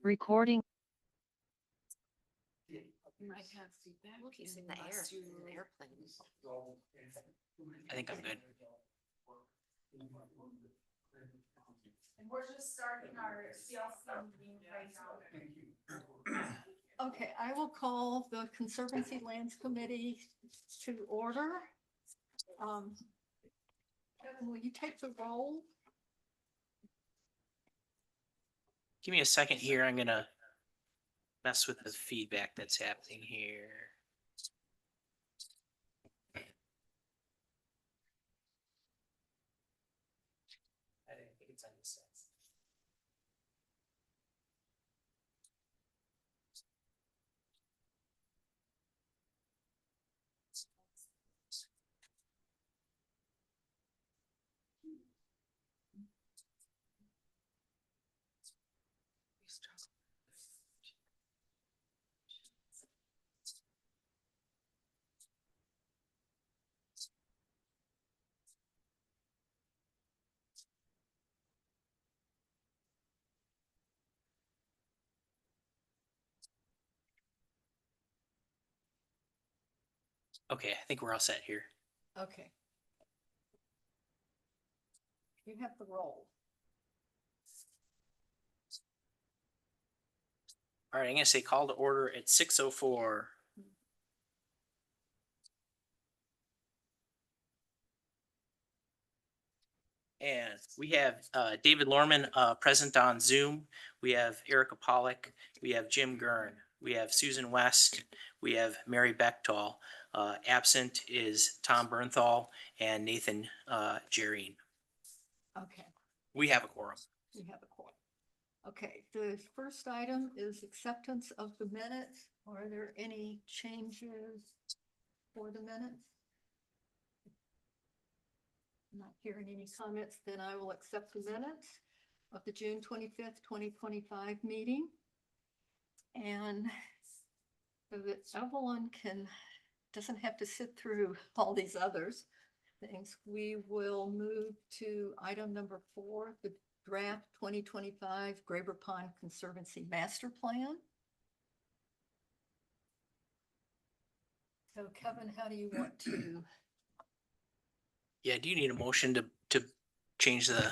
Recording. You might have feedback. Keeps in the air, in the airplane. I think I'm good. And we're just starting our CLC meeting right now. Okay, I will call the Conservancy Lands Committee to order. Kevin, will you take the roll? Give me a second here. I'm gonna mess with the feedback that's happening here. I think it's on this side. Okay, I think we're all set here. Okay. You have the roll. All right, I'm gonna say call to order at 6:04. And we have David Lorman present on Zoom. We have Erica Pollock. We have Jim Gurn. We have Susan West. We have Mary Bechtold. Absent is Tom Bernthal and Nathan Jareen. Okay, We have a quorum. you have a quorum. Okay, the first item is acceptance of the minutes. Are there any changes for the minutes? Not hearing any comments, then I will accept the minutes of the June 25th, 2025 meeting. And so that Evelyn doesn't have to sit through all these others things, we will move to item number 4, the draft 2025 Graber Pond Conservancy Master Plan. So Kevin, how do you want to? Yeah, do you need a motion to change the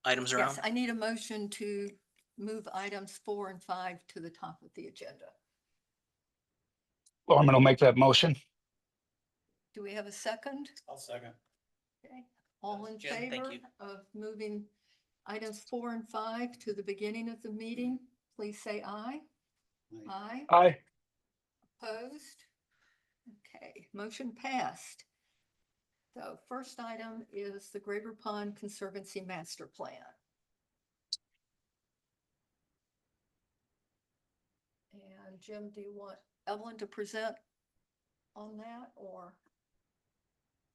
items around? Yes, I need a motion to move items 4 and 5 to the top of the agenda. Lorman will make that motion. Do we have a second? I'll second. Okay, all in Jim, thank favor you. of moving items 4 and 5 to the beginning of the meeting, please say aye. Aye. Aye. Opposed? Okay, motion passed. So first item is the Graber Pond Conservancy Master Plan. And Jim, do you want Evelyn to present on that, or?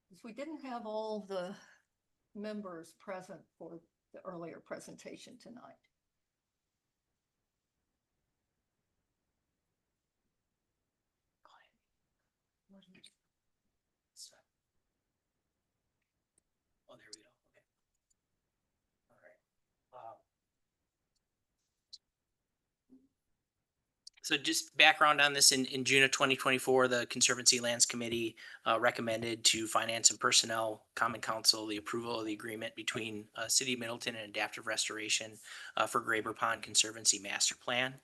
Because we didn't have all the members present for the earlier presentation tonight. Oh, there we go. Okay. All right. So just background on this, in June of 2024, the Conservancy Lands Committee recommended to Finance and Personnel Common Council the approval of the agreement between City of Middleton and Adaptive Restoration for Graber Pond Conservancy Master Plan.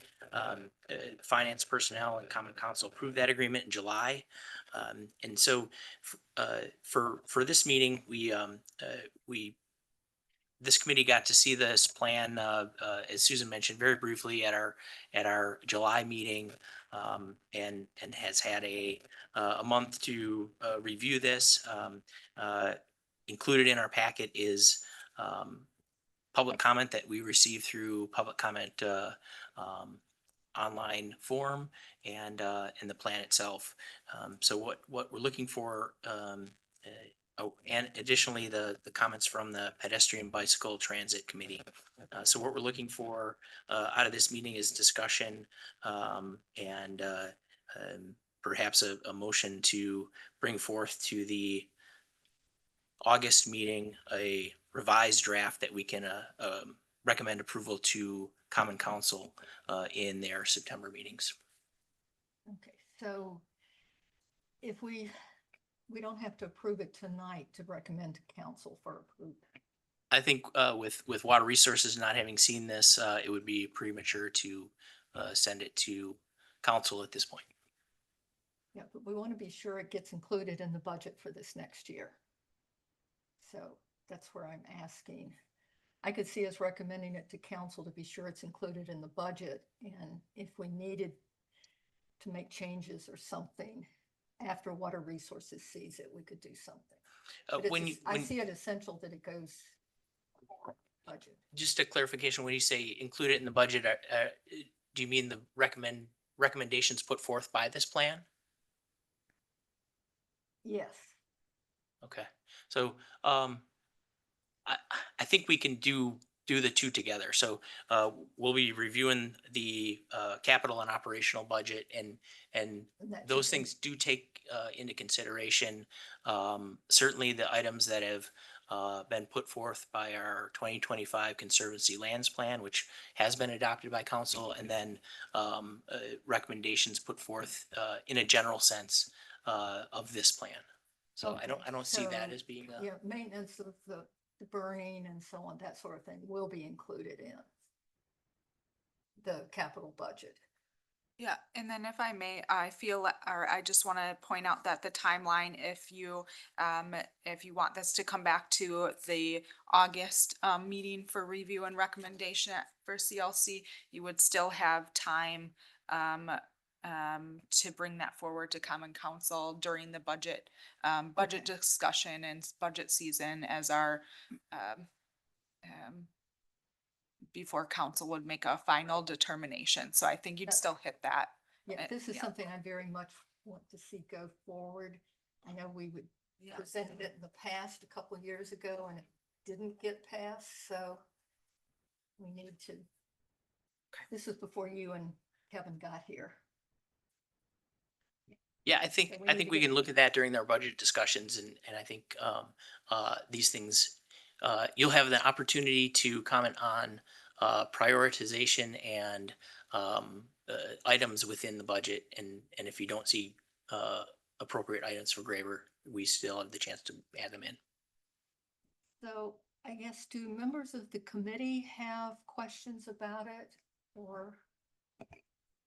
Finance, Personnel, and Common Council approved that agreement in July. And so for this meeting, this committee got to see this plan, as Susan mentioned, very briefly at our July meeting, and has had a month to review this. Included in our packet is public comment that we received through public comment online form and the plan itself. So what we're looking for. Oh, and additionally, the comments from the Pedestrian Bicycle Transit Committee. So what we're looking for out of this meeting is discussion and perhaps a motion to bring forth to the August meeting a revised draft that we can recommend approval to common council in their September meetings. Okay, so if we don't have to approve it tonight to recommend to council for approval. I think with Water Resources not having seen this, it would be premature to send it to council at this point. Yeah, but we want to be sure it gets included in the budget for this next year. So that's where I'm asking. I could see us recommending it to council to be sure it's included in the budget. And if we needed to make changes or something after Water Resources sees it, we could do something. But I see it essential that it goes budget. Just a clarification, when you say include it in the budget, do you mean the recommendations put forth by this plan? Yes. Okay, so I think we can do the two together. So we'll be reviewing the capital and operational budget, and That those should be- things do take into consideration certainly the items that have been put forth by our 2025 Conservancy Lands Plan, which has been adopted by council, and then recommendations put forth in a general sense of this plan. So I Okay, don't see that so, as being Yeah, maintenance of the burning and so on, that sort of thing will be included in the capital budget. Yeah, and then if I may, I feel, or I just want to point out that the timeline, if you want this to come back to the August meeting for review and recommendation for CLC, you would still have time to bring that forward to common council during the budget discussion and budget season as our before council would make a final determination. So I think you'd still hit that. Yeah, this is yeah. something I very much want to see go forward. I know we would Yeah. presented it in the past, a couple of years ago, and it didn't get passed, so we need to. This was before you and Kevin got here. Yeah, I So think we need to we get- can look at that during our budget discussions, and I think these things you'll have the opportunity to comment on prioritization and items within the budget, and if you don't see appropriate items for Graver, we still have the chance to add them in. So I guess, do members of the committee have questions about it or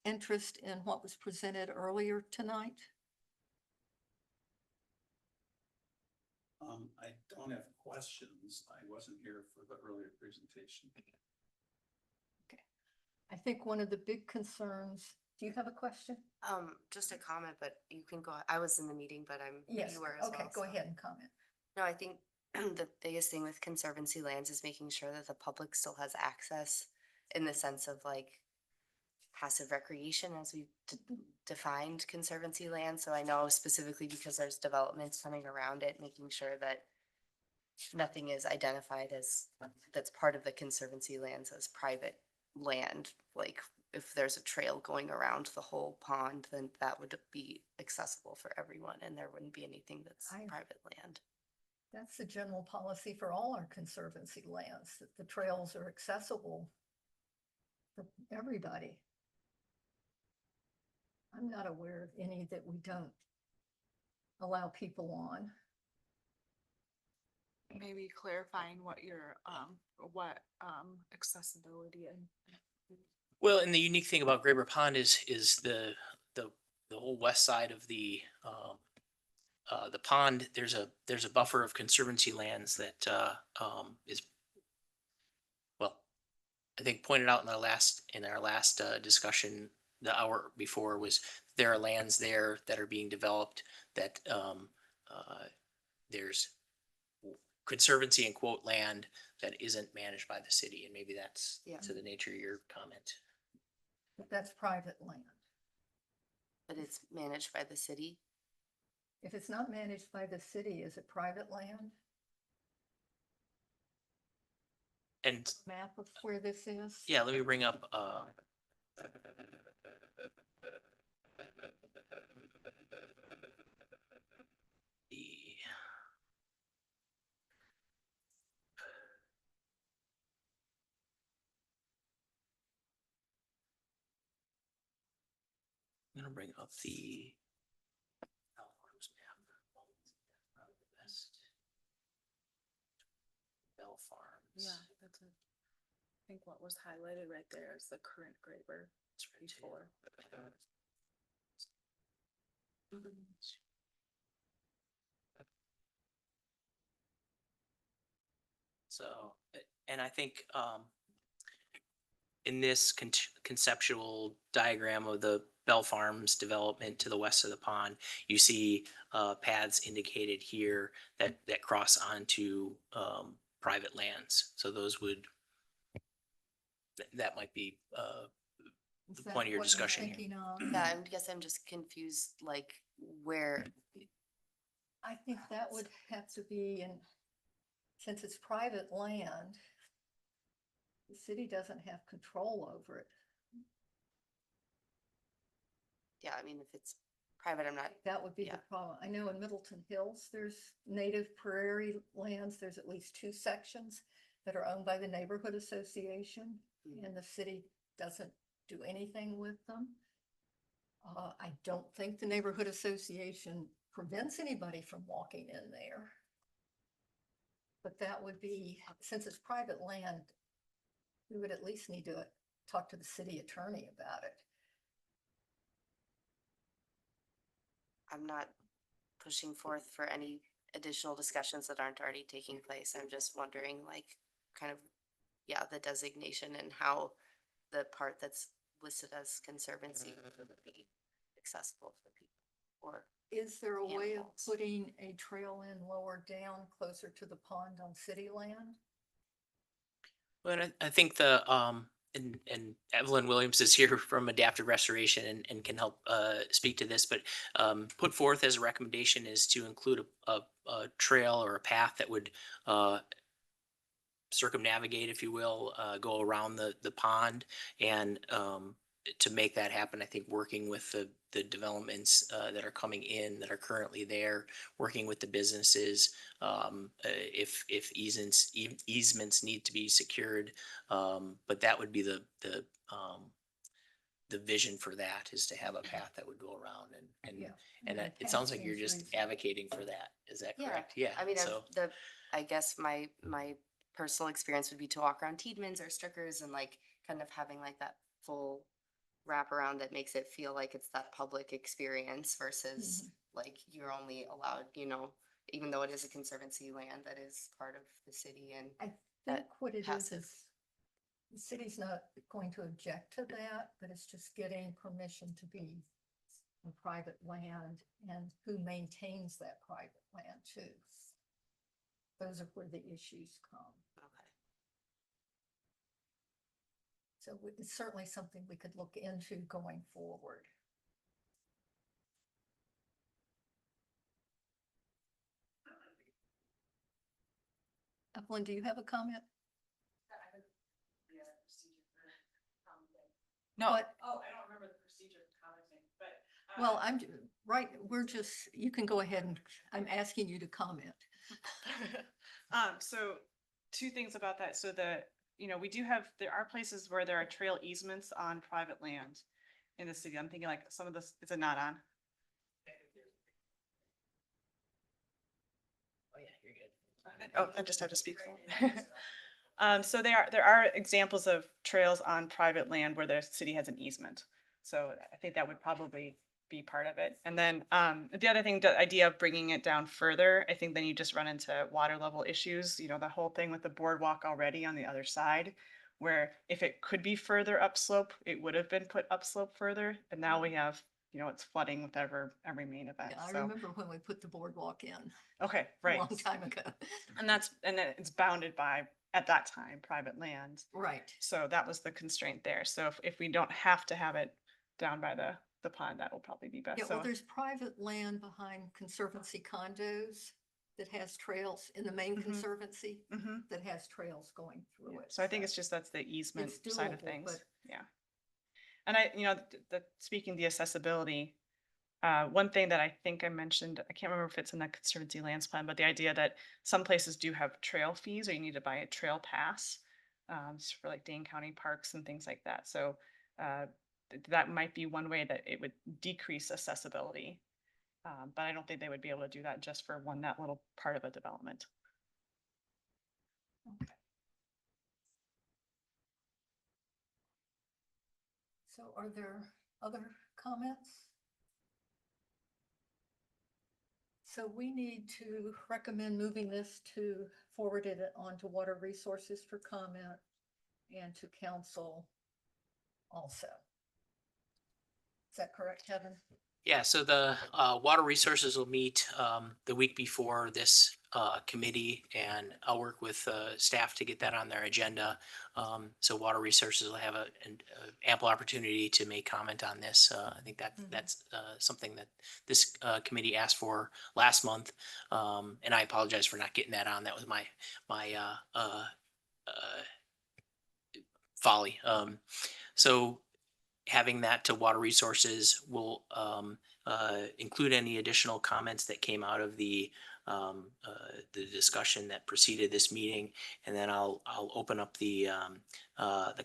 interest in what was presented earlier tonight? I don't have questions. I wasn't here for the earlier presentation. I think one of the big concerns, do you have a question? Just a comment, but you can go, I was in the meeting, but Yes, you were as well. okay, go so. ahead and comment. No, I think the biggest thing with Conservancy lands is making sure that the public still has access in the sense of like passive recreation as we defined Conservancy land. So I know specifically because there's developments coming around it, making sure that nothing is identified as that's part of the Conservancy lands as private land. Like if there's a trail going around the whole pond, then that would be accessible for everyone and there wouldn't be anything that's private land. That's the general policy for all our conservancy lands, that the trails are accessible for everybody. I'm not aware of any that we don't allow people on. Maybe clarifying what your, accessibility and. Well, and the unique thing about Graver Pond is the whole west side of the pond. There's a buffer of conservancy lands that is, well, I think pointed out in our last discussion the hour before, was there are lands there that are being developed that there's conservancy and quote land that isn't managed by the city, and maybe that's to the nature of your comment. But that's private land. But it's managed by the city. If it's not managed by the city, is it private land? And Map of where this is? yeah, let me bring up the I'm gonna bring up the. Cruise map. Probably the best. Bell Farms. Yeah, that's it. I think what was highlighted right there is the current Graber It's right too. before. So, and I think, in this conceptual diagram of the Bell Farms development to the west of the pond, you see, paths indicated here that cross onto, private lands. So those would, that might be, Is the that point of your what you're discussion here. thinking of? Yeah, I guess I'm just confused, like where, I think that would have to be in, since it's private land, the city doesn't have control over it. yeah, I mean, if it's private, I'm not, That would be the Yeah. problem. I know in Middleton Hills, there's native prairie lands. There's at least 2 sections that are owned by the neighborhood association, Mhm. and the city doesn't do anything with them. I don't think the neighborhood association prevents anybody from walking in there. But that would be, since it's private land, we would at least need to talk to the city attorney about it. I'm not pushing forth for any additional discussions that aren't already taking place. I'm just wondering, like, kind of, yeah, the designation and how the part that's listed as Conservancy would be accessible for people. Or, Is there a way of Animals. putting a trail in lower down, closer to the pond on city land? But I think the, and Evelyn Williams is here from Adaptive Restoration and can help, speak to this, but, put forth as a recommendation is to include a trail or a path that would, circumnavigate, if you will, go around the pond. And, to make that happen, I think working with the developments, that are coming in, that are currently there, working with the businesses, if easements need to be secured. But that would be the vision for that, is to have a path that would go around Yeah. and Yeah, it sounds path like you're seems just reasonable. advocating for that. Is that yeah, correct? Yeah. I mean, So. I guess my personal experience would be to walk around Tiedemann's or Strickers and like kind of having like that full wraparound that makes it feel like it's that public experience versus like you're only allowed, even though it is a Conservancy land that is part of the city and I think that what it is passive. the city's not going to object to that, but it's just getting permission to be on private land and who maintains that private land too. Those are where the issues come. Okay. So it's certainly something we could look into going forward. Evelyn, do you have a comment? No, What? Oh, I don't remember the procedure for commenting, but. Well, right, you can go ahead and, I'm asking you to comment. So 2 things about that. So there are places where there are trail easements on private land in the city. I'm thinking like some of this, is it not on? Oh yeah, you're good. Oh, I just have to speak. So there are examples of trails on private land where the city has an easement. So I think that would probably be part of it. And then the other thing, the idea of bringing it down further, I think then you just run into water level issues. The whole thing with the boardwalk already on the other side, where if it could be further upslope, it would have been put upslope further. And now we have, it's flooding with every main event. Yeah, I So, remember when we put the boardwalk in okay, a right. long time ago. And then it's bounded by, at that time, private land. Right. So that was the constraint there. So if we don't have to have it down by the pond, that will probably be best. Yeah, well, So, there's private land behind Conservancy condos that has trails in the main Mhm. Conservancy Mhm. that has trails going through Yeah. it. So I think it's just, that's the easement It's side of doable, things. but- Yeah. And speaking the accessibility, one thing that I think I mentioned, I can't remember if it's in the Conservancy lands plan, but the idea that some places do have trail fees or you need to buy a trail pass, for like Dane County parks and things like that. So, that might be one way that it would decrease accessibility. But I don't think they would be able to do that just for that little part of a development. Okay. So are there other comments? So we need to recommend moving this to forward it on to Water Resources for comment and to council also. Is that correct, Kevin? Yeah, so the Water Resources will meet the week before this committee, and I'll work with staff to get that on their agenda. So Water Resources will have an ample opportunity to make comment on this. I think that's something that this committee asked for last month, and I apologize for not getting that on. That was my folly. So having that to Water Resources will include any additional comments that came out of the discussion that preceded this meeting, and then I'll open up the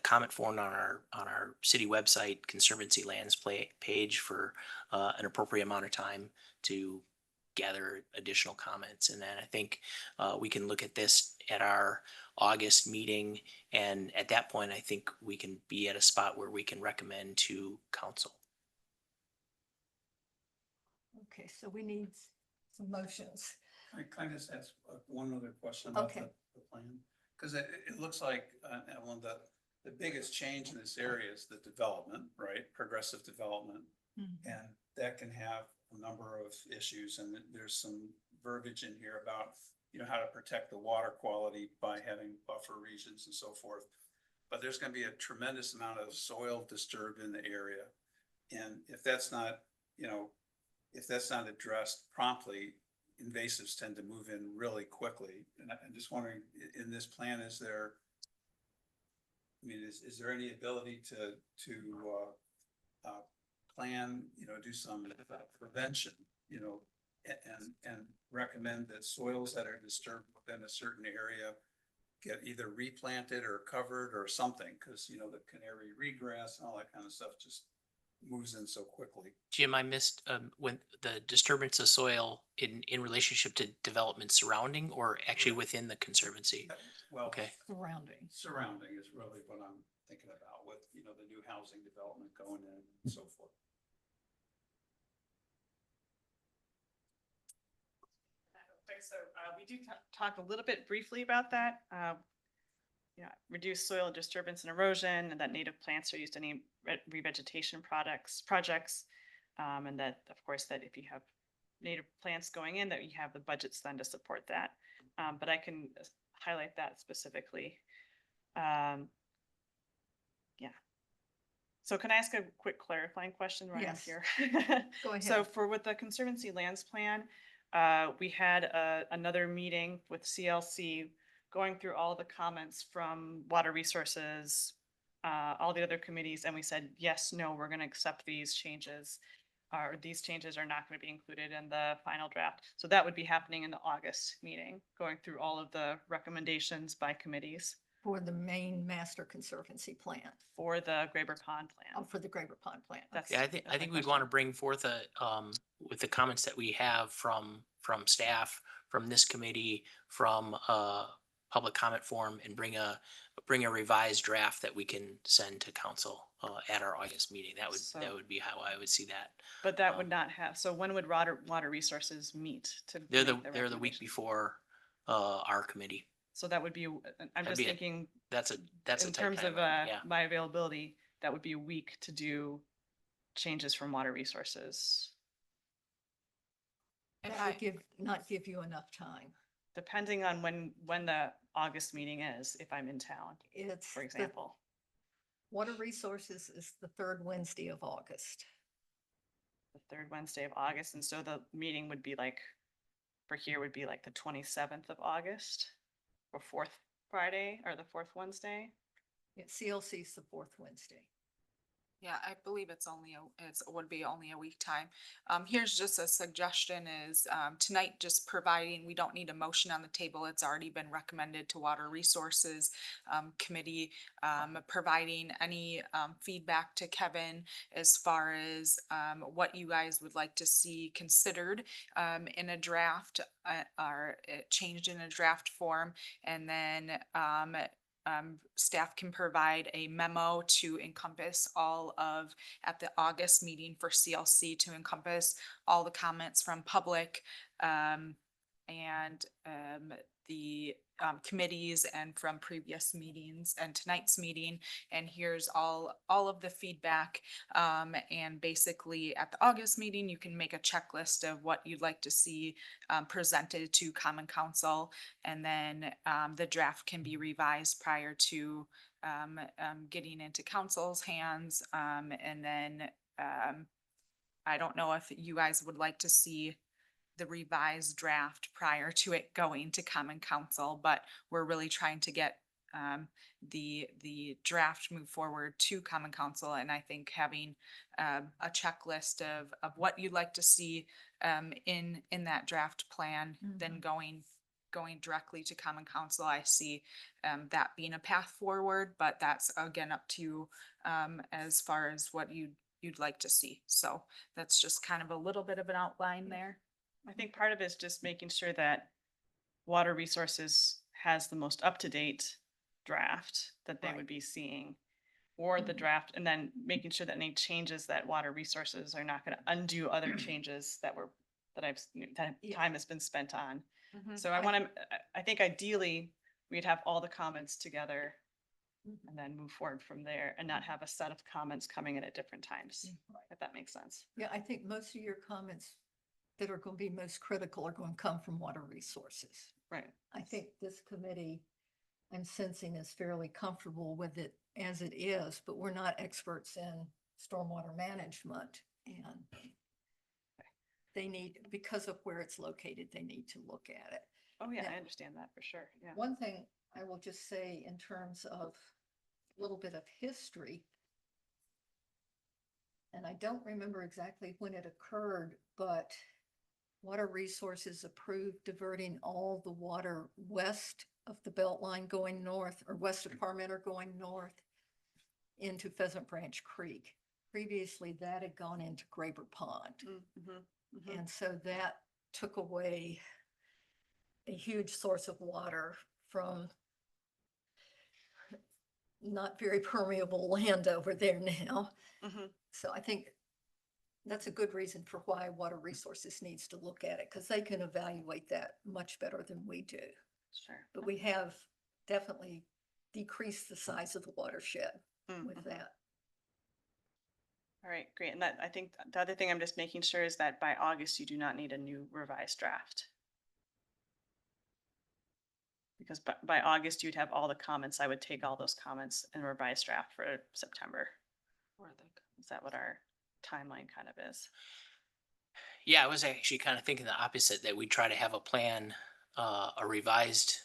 comment form on our city website, Conservancy Lands page, for an appropriate amount of time to gather additional comments. And then I think we can look at this at our August meeting, and at that point I think we can be at a spot where we can recommend to council. Okay, so we need some motions. Can I just ask one other question about Okay. the plan? Because it looks like, one of the biggest change in this area is the development, right? Progressive development. And that can have a number of issues, and there's some verbiage in here about, how to protect the water quality by having buffer regions and so forth. But there's going to be a tremendous amount of soil disturbed in the area. And if that's not, if that's not addressed promptly, invasives tend to move in really quickly. And I'm just wondering, in this plan, is there any ability to plan, do some prevention, and recommend that soils that are disturbed within a certain area get either replanted or covered or something? Because, the canary regress and all that kind of stuff just moves in so quickly. Jim, I missed when the disturbance of soil in relationship to development surrounding or actually within the Conservancy. Well, Okay. surrounding is really what I'm thinking about with, the new housing development going in and so forth. So we do talk a little bit briefly about that. Reduce soil disturbance and erosion, and that native plants are used in any revegetation projects. And that, of course, that if you have native plants going in, that you have the budgets then to support that. But I can highlight that specifically. So can I ask a quick clarifying question right Yes. here? Go ahead. So with the Conservancy Lands Plan, we had another meeting with CLC going through all the comments from Water Resources, all the other committees, and we said, yes, no, we're going to accept these changes, or these changes are not going to be included in the final draft. So that would be happening in the August meeting, going through all of the recommendations by committees For the main master conservancy plan, for the Graber Pond plan. for the Graber Pond plan. That's- Yeah, I that's think my we'd want to question. bring forth with the comments that we have from staff, from this committee, from public comment form, and bring a revised draft that we can send to council at our August meeting. That would be how I would see that. But that would not have, so when would Water Resources meet to? They're make they're the week recommendations? before our committee. So that would be, I'm That'd just be thinking, That's a in tight terms of timeline, yeah. my availability, that would be a week to do changes from Water Resources. That would not give you enough time. Depending on when the August meeting is, if I'm in town, It's for example. Water Resources is the third Wednesday of August. The third Wednesday of August, and so the meeting would be like, for here would be like the 27th of August, or fourth Friday, or the fourth Wednesday. CLC is the fourth Wednesday. Yeah, I believe it's only, it would be only a week time. Here's just a suggestion is, tonight, just providing, we don't need a motion on the table. It's already been recommended to Water Resources, Committee, providing any, feedback to Kevin as far as, what you guys would like to see considered, in a draft, or changed in a draft form. And then, staff can provide a memo to encompass all of, at the August meeting for CLC, to encompass all the comments from public, and, the, committees and from previous meetings and tonight's meeting. And here's all of the feedback. And basically at the August meeting, you can make a checklist of what you'd like to see, presented to Common Council. And then, the draft can be revised prior to, getting into council's hands. And then, I don't know if you guys would like to see the revised draft prior to it going to Common Council, but we're really trying to get, the draft move forward to Common Council. And I think having, a checklist of what you'd like to see, in that draft plan, then going directly to Common Council, I see, that being a path forward, but that's again up to you, as far as what you'd like to see. So that's just kind of a little bit of an outline there. I think part of it is just making sure that Water Resources has the most up-to-date draft that they Right. would be seeing. Or the draft, and then making sure that any changes that Water Resources are not gonna undo other changes that Yeah. time has been spent on. Mhm. So I think ideally, we'd have all the comments together and then move forward from there and not have a set of comments coming in at different times, if that makes sense. Yeah, I think most of your comments that are going to be most critical are going to come from Water Resources. Right. I think this committee, I'm sensing, is fairly comfortable with it as it is, but we're not experts in stormwater management. And they need, because of where it's located, they need to look at it. Oh, yeah, Yeah. I understand that for sure, yeah. One thing I will just say in terms of a little bit of history, and I don't remember exactly when it occurred, but Water Resources approved diverting all the water west of the Beltline going north, or west of Parmenter going north into Pheasant Branch Creek. Previously, that had gone into Graber Pond. And so that took away a huge source of water from not very permeable land over there now. So I think that's a good reason for why Water Resources needs to look at it, because they can evaluate that much better than we do. Sure. But we have definitely decreased the size of the watershed with that. All right, great. And that, I think the other thing I'm just making sure is that by August, you do not need a new revised draft. Because by August, you'd have all the comments. I would take all those comments and revise draft for September. Is that what our timeline kind of is? Yeah, I was actually kind of thinking the opposite, that we try to have a plan, a revised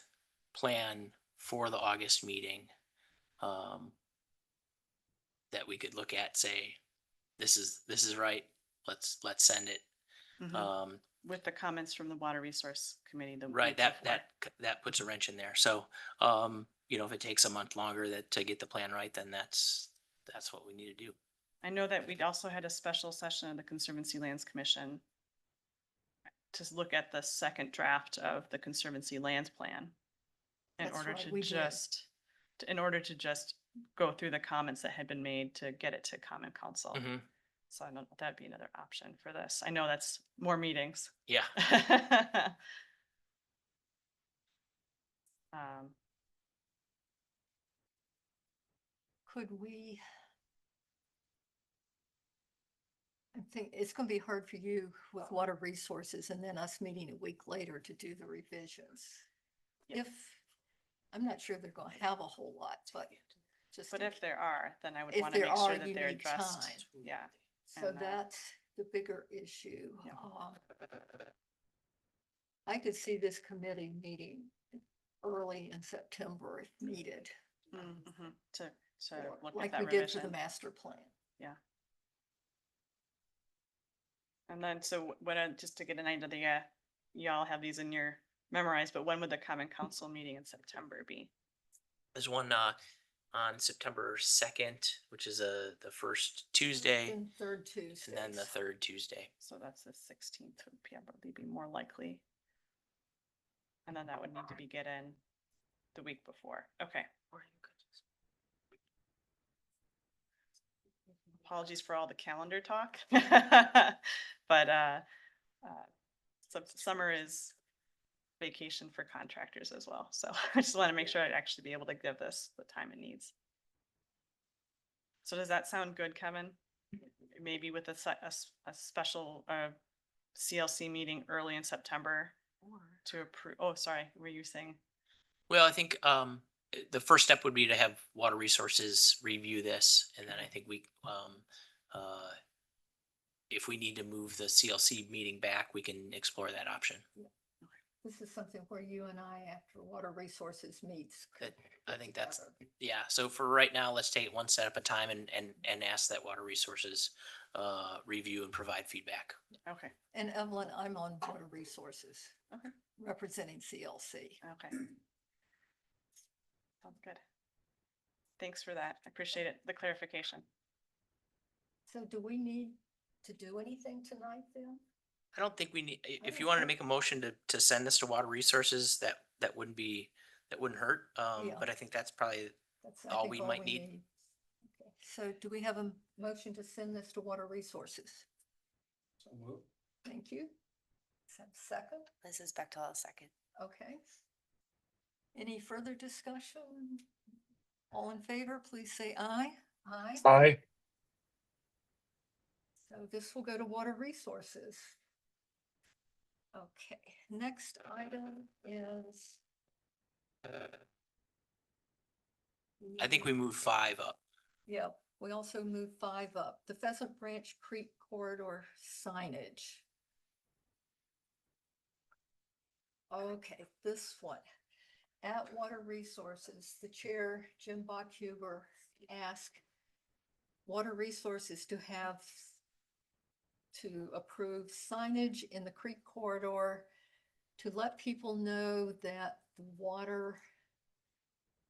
plan for the August meeting. That we could look at, say, this is right, let's send it. With the comments from the Water Resource Committee. Right, that puts a wrench in there. So, if it takes a month longer to get the plan right, then that's what we need to do. I know that we'd also had a special session of the Conservancy Lands Commission to look at the second draft of the Conservancy Lands Plan in That's order right, to we did. just go through the comments that had been made to get it to Common Council. So I don't know if that'd be another option for this. I know that's more meetings. Yeah. Could we? I think it's going to be hard for you with Water Resources and then us meeting a week later to do the revisions. Yep. I'm not sure they're going to have a whole lot, but just. But if there are, then I would If want to there make sure are, that you they're need addressed. time. Yeah. So and, that's the bigger issue. Yeah. I could see this committee meeting early in September if needed. To or look at like that we did for the revision. master plan. Yeah. And then, so when, just to get an idea, y'all have these in your memorized, but when would the common council meeting in September be? There's one on September 2nd, which is the first Tuesday, And third Tuesday. and then the third Tuesday. So that's the 16th would probably be more likely. And then that would need to be get in the week before. Okay. Apologies for all the calendar talk. But summer is vacation for contractors as well. So I just want to make sure I'd actually be able to give this the time it needs. So does that sound good, Kevin? Maybe with a special CLC meeting early in September to approve. Oh, sorry, were you saying? Well, I think the first step would be to have Water Resources review this, and then I think we if we need to move the CLC meeting back, we can explore that option. This is something where you and I, after Water Resources meets. could I get think that's, together. yeah, so for right now, let's take it one step at a time and ask that Water Resources review and provide feedback. Okay, And Evelyn, I'm on Water Resources. Okay. Representing CLC. okay. Sounds good. Thanks for that. I appreciate it, the clarification. So do we need to do anything tonight then? I don't think we need, if you don't wanted to think- make a motion to send this to Water Resources, that wouldn't hurt. Yeah. But I think that's probably That's all we might need. Okay. So do we have a motion to send this to Water Resources? So move. Thank you. Second, This is Bechtel, a second. okay. Any further discussion? All in favor, please say aye. Aye. Aye. So this will go to Water Resources. Okay, next item is. I think we moved 5 up. Yeah, we also moved 5 up, the Pheasant Branch Creek corridor signage. Okay, this one. At Water Resources, the chair, Jim Bachhuber, asked Water Resources to approve signage in the creek corridor to let people know that the water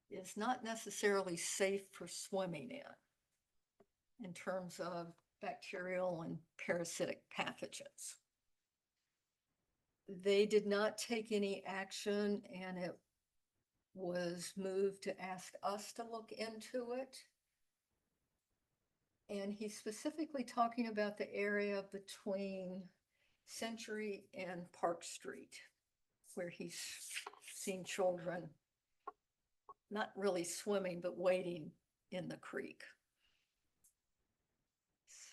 is not necessarily safe for swimming in terms of bacterial and parasitic pathogens. They did not take any action, and it was moved to ask us to look into it. And he's specifically talking about the area between Century and Park Street, where he's seen children not really swimming, but wading in the creek.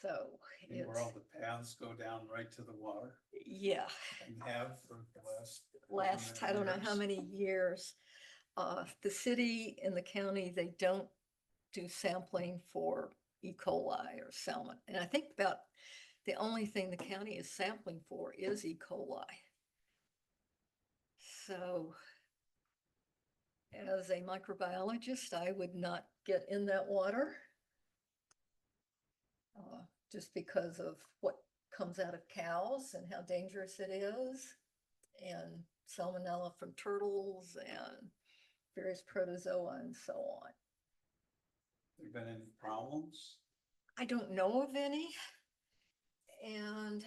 So And where all it's, the paths go down right to the water yeah, and have for the last, I don't know how years. many years. The city and the county, they don't do sampling for E. coli or salmon. And I think about the only thing the county is sampling for is E. coli. So as a microbiologist, I would not get in that water. Just because of what comes out of cows and how dangerous it is, and salmonella from turtles and various protozoa and so on. There been any problems? I don't know of any. And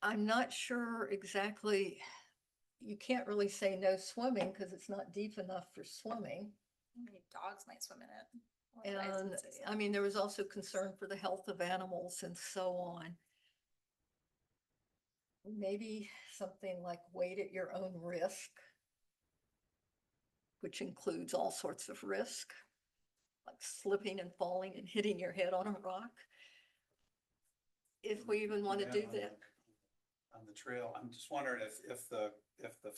I'm not sure exactly, you can't really say no swimming because it's not deep enough for swimming. Maybe dogs might swim in it. or And licenses. I mean, there was also concern for the health of animals and so on. Maybe something like wade at your own risk, which includes all sorts of risk, like slipping and falling and hitting your head on a rock. If we even want to do on that. On the trail, I'm just wondering if the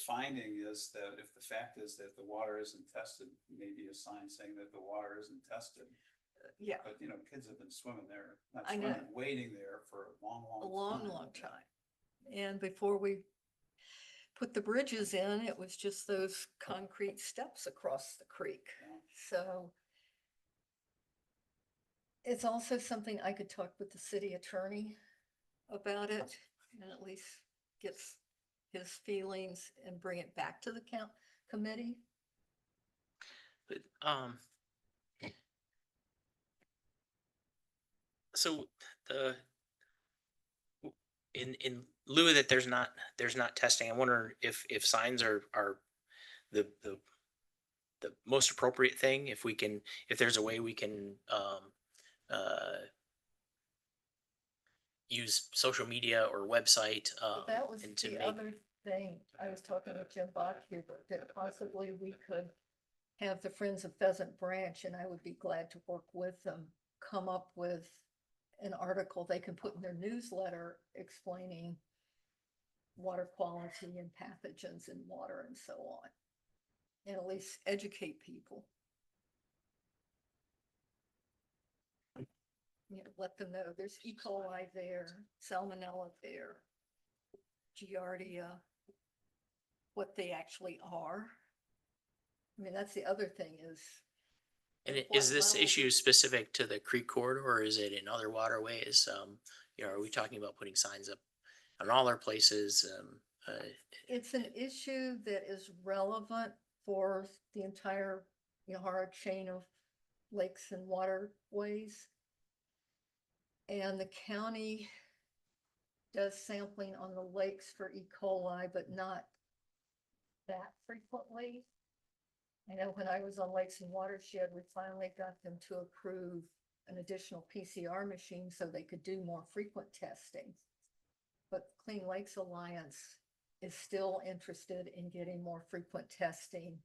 finding is that, if the fact is that the water isn't tested, maybe a sign saying that the water isn't tested. Yeah, But, kids have been swimming there, not I know. swimming, waiting there for a long, a long time. long time. And before we put the bridges in, it was just those concrete steps across the creek. Yeah. So It's also something I could talk with the city attorney about it and at least get his feelings and bring it back to the committee. But, so the, in lieu of that, there's not testing, I wonder if signs are the most appropriate thing, if we can, if there's a way we can, use social media or website, That was and to the make, other thing. I was talking with Jim Bach here, that possibly we could have the Friends of Pheasant Branch, and I would be glad to work with them, come up with an article they can put in their newsletter explaining water quality and pathogens in water and so on. And at least educate people. You know, let them know there's E. coli there, salmonella there, Giardia, what they actually are. I mean, that's the other thing is. and at is what this level issue we- specific to the creek corridor, or is it in other waterways? Are we talking about putting signs up on all our places? It's an issue that is relevant for the entire, hard chain of lakes and waterways. And the county does sampling on the lakes for E. coli, but not that frequently. I know when I was on Lakes and Watershed, we finally got them to approve an additional PCR machine so they could do more frequent testing. But Clean Lakes Alliance is still interested in getting more frequent testing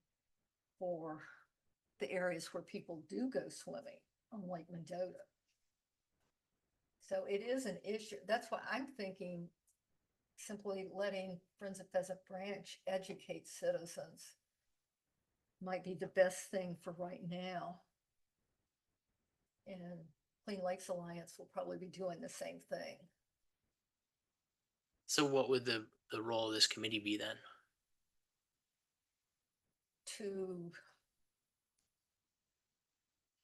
for the areas where people do go swimming on Lake Mendota. So it is an issue. That's why I'm thinking simply letting Friends of Pheasant Branch educate citizens might be the best thing for right now. And Clean Lakes Alliance will probably be doing the same thing. So what would the role of this committee be then? To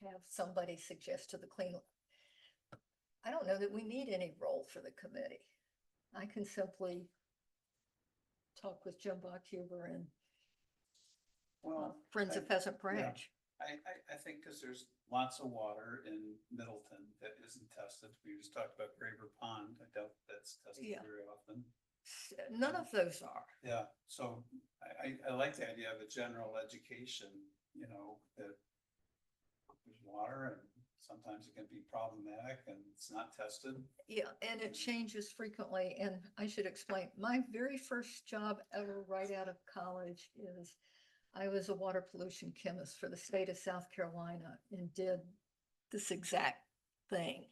have somebody suggest to the I don't know that we need any role for the committee. I can simply talk with Jim Bachhuber and Well, Friends of I- Pheasant Branch. I think because there's lots of water in Middleton that isn't tested. We just talked about Graver Pond. I doubt that's tested Yeah. very often. None of those are. Yeah, so I like the idea of a general education, that there's water and sometimes it can be problematic and it's not tested. Yeah, and it changes frequently, and I should explain, my very first job ever right out of college is I was a water pollution chemist for the state of South Carolina and did this exact thing.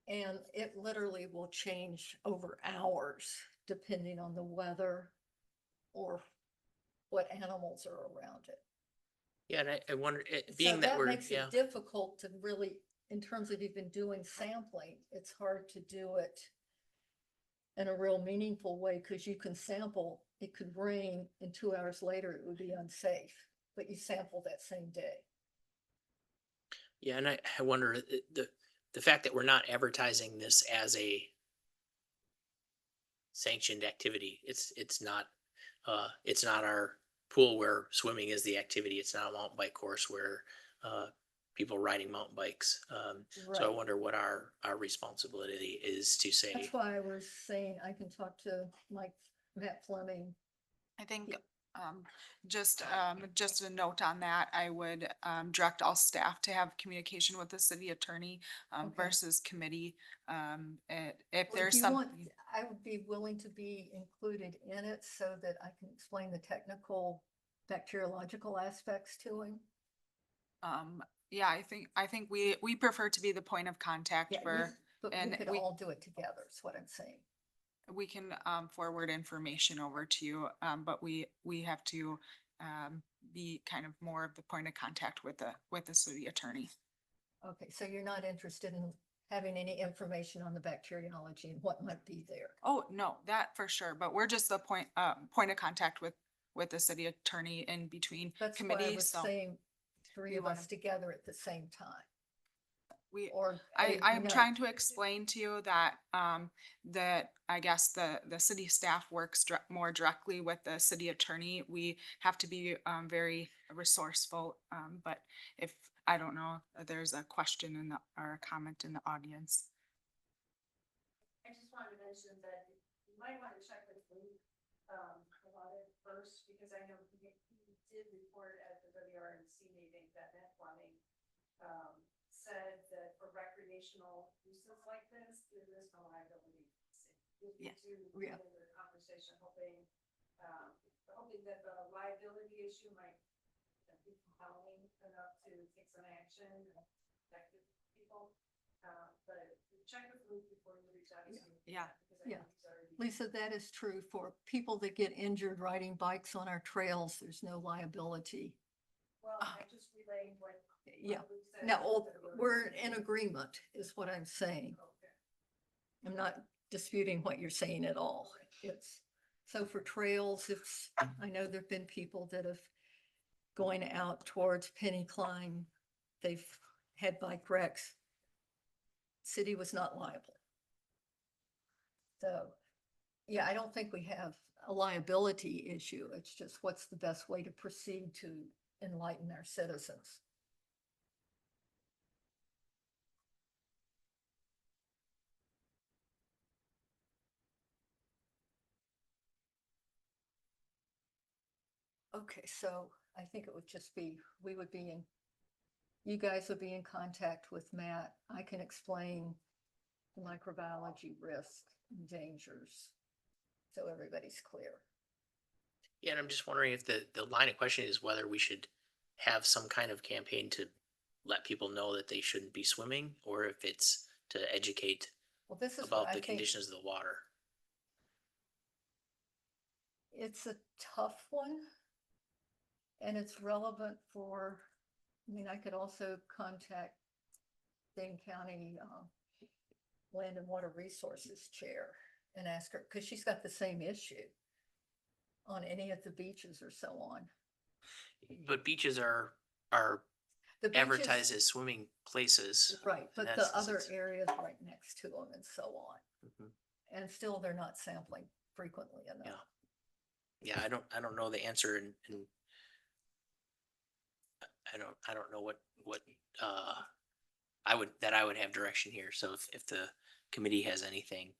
And it literally will change over hours depending on the weather or what animals are around it. Yeah, and I wonder, So being that we're, makes yeah, it difficult to really, in terms of even doing sampling, it's hard to do it in a real meaningful way, because you can sample, it could rain and 2 hours later it would be unsafe, but you sample that same day. yeah, and I wonder the fact that we're not advertising this as a sanctioned activity, it's not our pool where swimming is the activity. It's not a mountain bike course where people riding mountain bikes. So I Right. wonder what our responsibility is to say, That's why I was saying I can talk to Matt Fleming. I think, just a note on that, I would, direct all staff to have communication with the city attorney, Okay. versus committee. If Well, there's if you want, something, I would be willing to be included in it so that I can explain the technical bacteriological aspects to him. yeah, I think we prefer to be the point of contact Yeah, for, but we and could we- all do it together, is what I'm saying. we can, forward information over to you, but we have to, be kind of more of the point of contact with the city attorney. Okay, so you're not interested in having any information on the bacteriology and what might be there? Oh, no, that for sure, but we're just the point of contact with the city attorney in between That's why I committees, was so. saying three you of wanna- us together at the same time. We, or? I'm no? trying to explain to you that, that I guess the city staff works more directly with the city attorney. We have to be, very resourceful, but if, I don't know, there's a question in the, or a comment in the audience. I just wanted to mention that you might want to check with Luke, about it first, because I know he did report at the WRNC meeting that Net Plumbing, said that for recreational uses like this, there is no liability. Yeah. Yeah. In the conversation, hoping that the liability issue might be compelling enough to take some action and protect people. But check with Luke before you reach out to him. Yeah. Because I Yeah. know he's already. Lisa, that is true for people that get injured riding bikes on our trails. There's no liability. Well, I'm just relaying what. Yeah. Luke said Now, at the we're WRNC. in agreement is what I'm saying. Okay. I'm not disputing what you're saying at all. It's, so for trails, it's, I know there've been people that have going out towards Penny Klein. They've had bike wrecks. City was not liable. So, yeah, I don't think we have a liability issue. It's just what's the best way to proceed to enlighten our citizens. Okay, so I think it would just be, we would be in, you guys would be in contact with Matt. I can explain the microbiology risks and dangers, so everybody's clear. Yeah, and I'm just wondering if the line of question is whether we should have some kind of campaign to let people know that they shouldn't be swimming, or if it's to educate Well, this is what about I the think, conditions of the water. it's a tough one. And it's relevant for, I mean, I could also contact Dane County Land and Water Resources Chair and ask her, because she's got the same issue on any of the beaches or so on. But beaches are The beaches- advertised as swimming places. Right, in but the other essence. areas right next to them and so on. Mhm. And still, they're not sampling frequently enough. Yeah, I don't know the answer, and I don't know what I would have direction here. So if the committee has anything.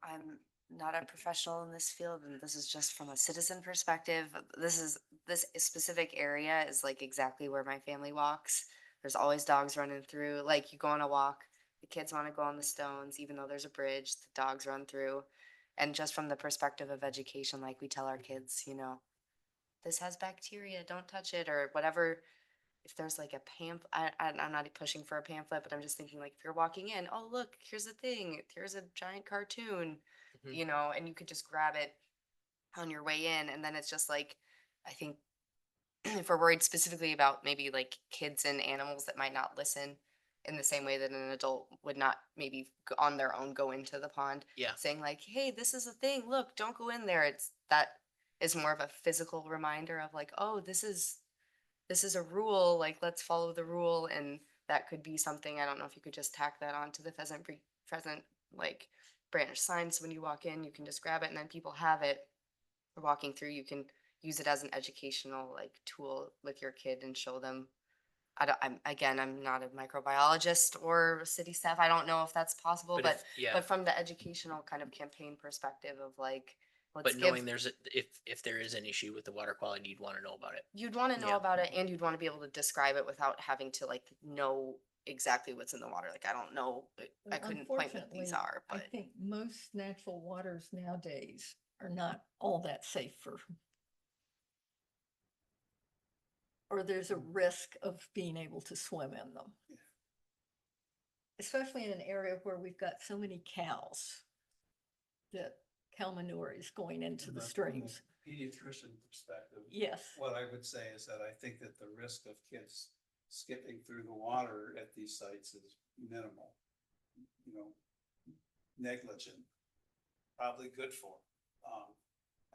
I'm not a professional in this field, and this is just from a citizen perspective. This specific area is like exactly where my family walks. There's always dogs running through. Like, you go on a walk, the kids want to go on the stones, even though there's a bridge, the dogs run through. And just from the perspective of education, like, we tell our kids, you know, this has bacteria, don't touch it, or whatever. If there's like a pamphlet, I'm not pushing for a pamphlet, but I'm just thinking, like, if you're walking in, oh, look, here's the thing, here's a giant cartoon, Mhm. you know, and you could just grab it on your way in. And then it's just like, I think if we're worried specifically about maybe like kids and animals that might not listen in the same way that an adult would not maybe on their own go into the pond, Yeah. saying like, hey, this is a thing, look, don't go in there. It's that is more of a physical reminder of like, oh, this is a rule, like, let's follow the rule. And that could be something, I don't know if you could just tack that onto the pheasant like branch signs. When you walk in, you can just grab it, and then people have it walking through. You can use it as an educational like tool with your kid and show them. I'm not a microbiologist or city staff. I don't know if that's possible, But but from the educational kind of campaign perspective of like, let's but knowing give, if there is an issue with the water quality, you'd want to know about it. you'd want to know Yeah. about it, and you'd want to be able to describe it without having to like know exactly what's in the water. Like, I don't know, I Well, couldn't point what these unfortunately, are, I but think most natural waters nowadays are not all that safe for, or there's a risk of being able to swim in them. Especially in an area where we've got so many cows that cow manure is going into the streams. From a pediatrician perspective. Yes, What I would say is that I think that the risk of kids skipping through the water at these sites is minimal. You know, negligent, probably good for.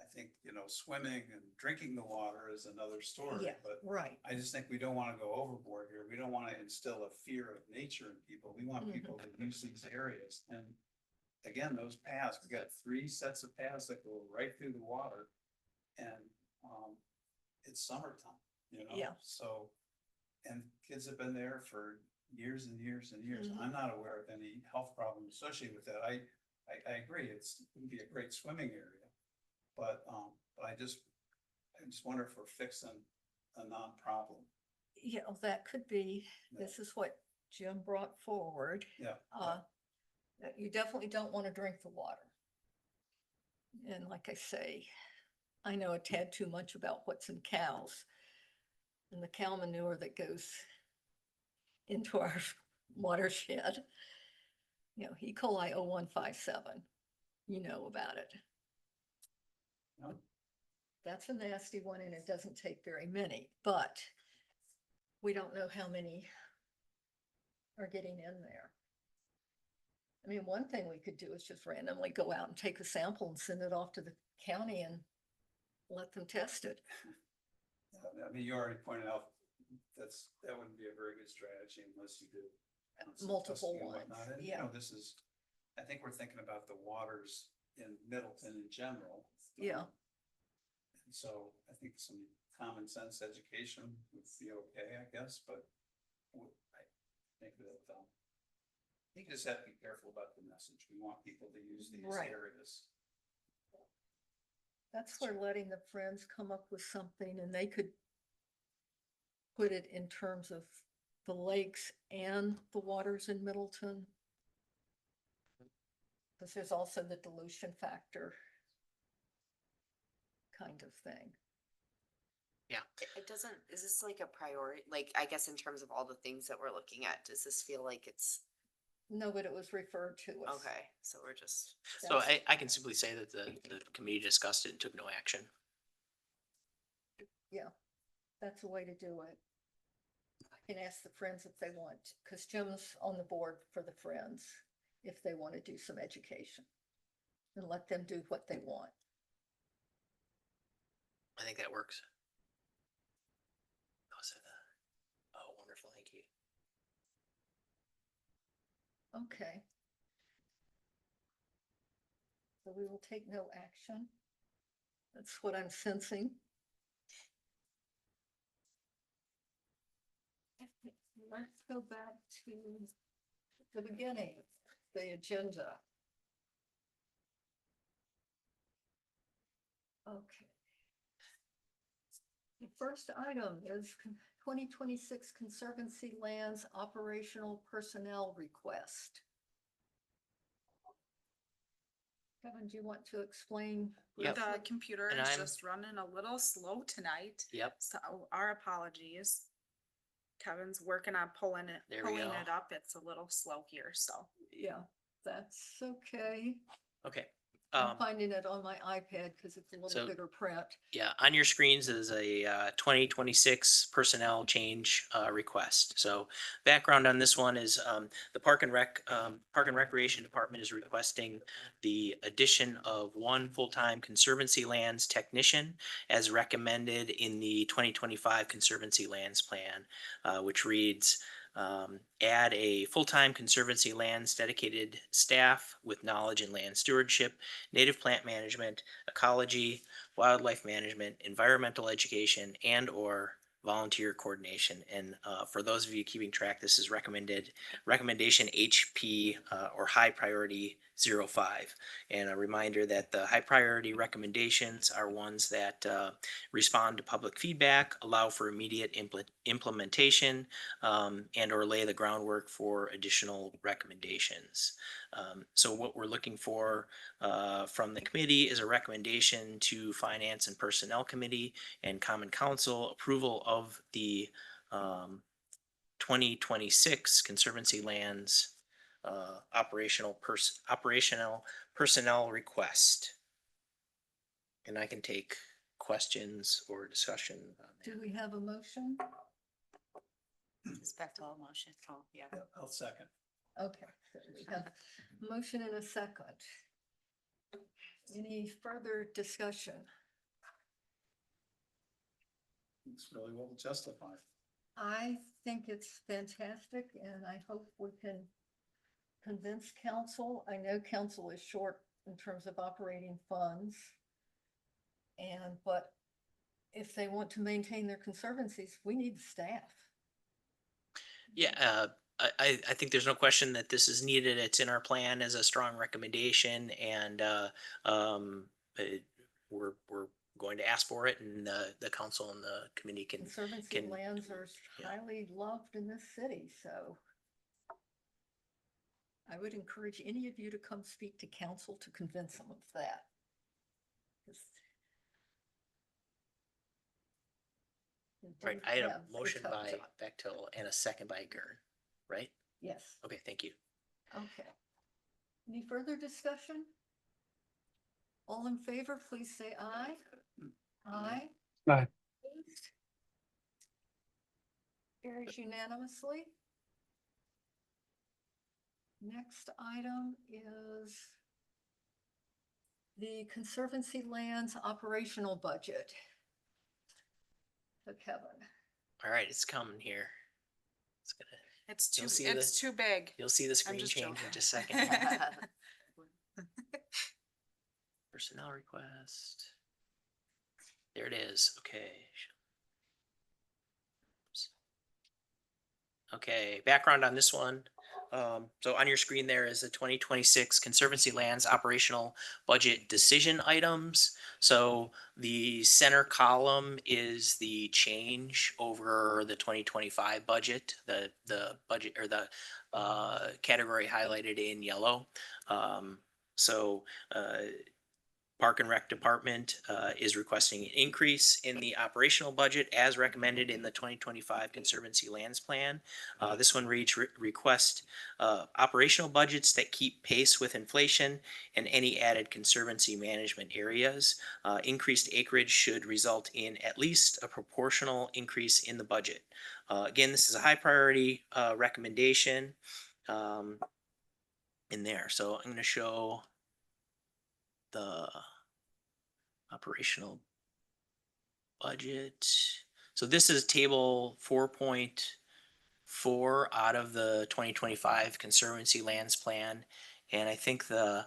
I think, swimming and drinking the water is another story, Yeah, but right. I just think we don't wanna go overboard here. We don't wanna instill a fear of nature in people. We want Mhm. people to use these areas. And again, those paths, we got 3 sets of paths that go right through the water. And, it's summertime, Yeah. So, and kids have been there for years and years and years. Mhm. I'm not aware of any health problem associated with that. I agree, it would be a great swimming area. But I just wonder if we're fixing a non-problem. Yeah, that could be, this is what Jim brought forward. Yeah. That you definitely don't want to drink the water. And like I say, I know a tad too much about what's in cows and the cow manure that goes into our watershed. E. coli 0157, you know about it. No. That's a nasty one and it doesn't take very many, but we don't know how many are getting in there. I mean, one thing we could do is just randomly go out and take a sample and send it off to the county and let them test it. I mean, you already pointed out that wouldn't be a very good strategy unless you did constant Multiple testing and ones, whatnot. And, yeah. I think we're thinking about the waters in Middleton in general. Yeah. And so I think some common sense education would be okay, I guess, but I think that, you just have to be careful about the message. We want people to use these Right. areas. That's where letting the friends come up with something and they could put it in terms of the lakes and the waters in Middleton. Because there's also the dilution factor kind of thing. It doesn't, is this like a priority? Like, I guess in terms of all the things that we're looking at, does this feel like it's, No, but it was referred to as. okay, so we're just. So I can simply say that the committee discussed it and took no action. Yeah, that's a way to do it. I can ask the friends if they want, because Jim's on the board for the friends, if they want to do some education. And let them do what they want. I think that works. Oh, wonderful, thank you. Okay. So we will take no action. That's what I'm sensing. Let's go back to the beginning, the agenda. Okay. The first item is 2026 Conservancy Lands Operational Personnel Request. Kevin, do you want to explain? Yep. The computer And is I'm- just running a little slow tonight. Yep. So our apologies. Kevin's working on pulling There we go. it up. It's a little slow here, so. Yeah, that's okay. Okay. I'm finding it on my iPad because it's a so- little bigger print. Yeah, on your screens is a 2026 personnel change request. So background on this one is the Park and Recreation Department is requesting the addition of 1 full-time Conservancy Lands technician as recommended in the 2025 Conservancy Lands Plan, which reads, add a full-time Conservancy Lands dedicated staff with knowledge in land stewardship, native plant management, ecology, wildlife management, environmental education, and or volunteer coordination. And for those of you keeping track, this is recommendation HP or high priority 05. And a reminder that the high priority recommendations are ones that respond to public feedback, allow for immediate implementation, and or lay the groundwork for additional recommendations. So what we're looking for from the committee is a recommendation to Finance and Personnel Committee and Common Council approval of the 2026 Conservancy Lands operational personnel request. And I can take questions or discussion on Do that. we have a motion? Respect all motion. Oh, yeah. Yeah, I'll second. Okay, so we have a motion and a second. Any further discussion? It's really well justified. I think it's fantastic and I hope we can convince council. I know council is short in terms of operating funds. But if they want to maintain their conservancies, we need the staff. Yeah, I think there's no question that this is needed. It's in our plan as a strong recommendation, and um, we're going to ask for it, and the council and the committee Conservancy can lands are yeah. highly loved in this city, so I would encourage any of you to come speak to council to convince them of that. 'Cause they Right. do I had a have motion tough by job. Bechtel and a second by Gern, right? Yes, Okay, thank you. okay. Any further discussion? All in favor, please say aye. Aye. Aye. Opposed? Carries unanimously. Next item is the Conservancy Lands operational budget. So Kevin, All right, it's coming here. It's gonna. You'll see It's too big. You'll see the screen just change in joking. just a second. Personnel request. There it is. Okay. Oops. Okay, background on this one. So on your screen there is the 2026 Conservancy Lands operational budget decision items. So the center column is the change over the 2025 budget, the budget or the category highlighted in yellow. So Park and Rec Department is requesting an increase in the operational budget as recommended in the 2025 Conservancy Lands Plan. This one reads request operational budgets that keep pace with inflation and any added conservancy management areas. Increased acreage should result in at least a proportional increase in the budget. Again, this is a high priority recommendation in there. So I'm going to show the operational budget. So this is table 4.4 out of the 2025 Conservancy Lands Plan. And I think the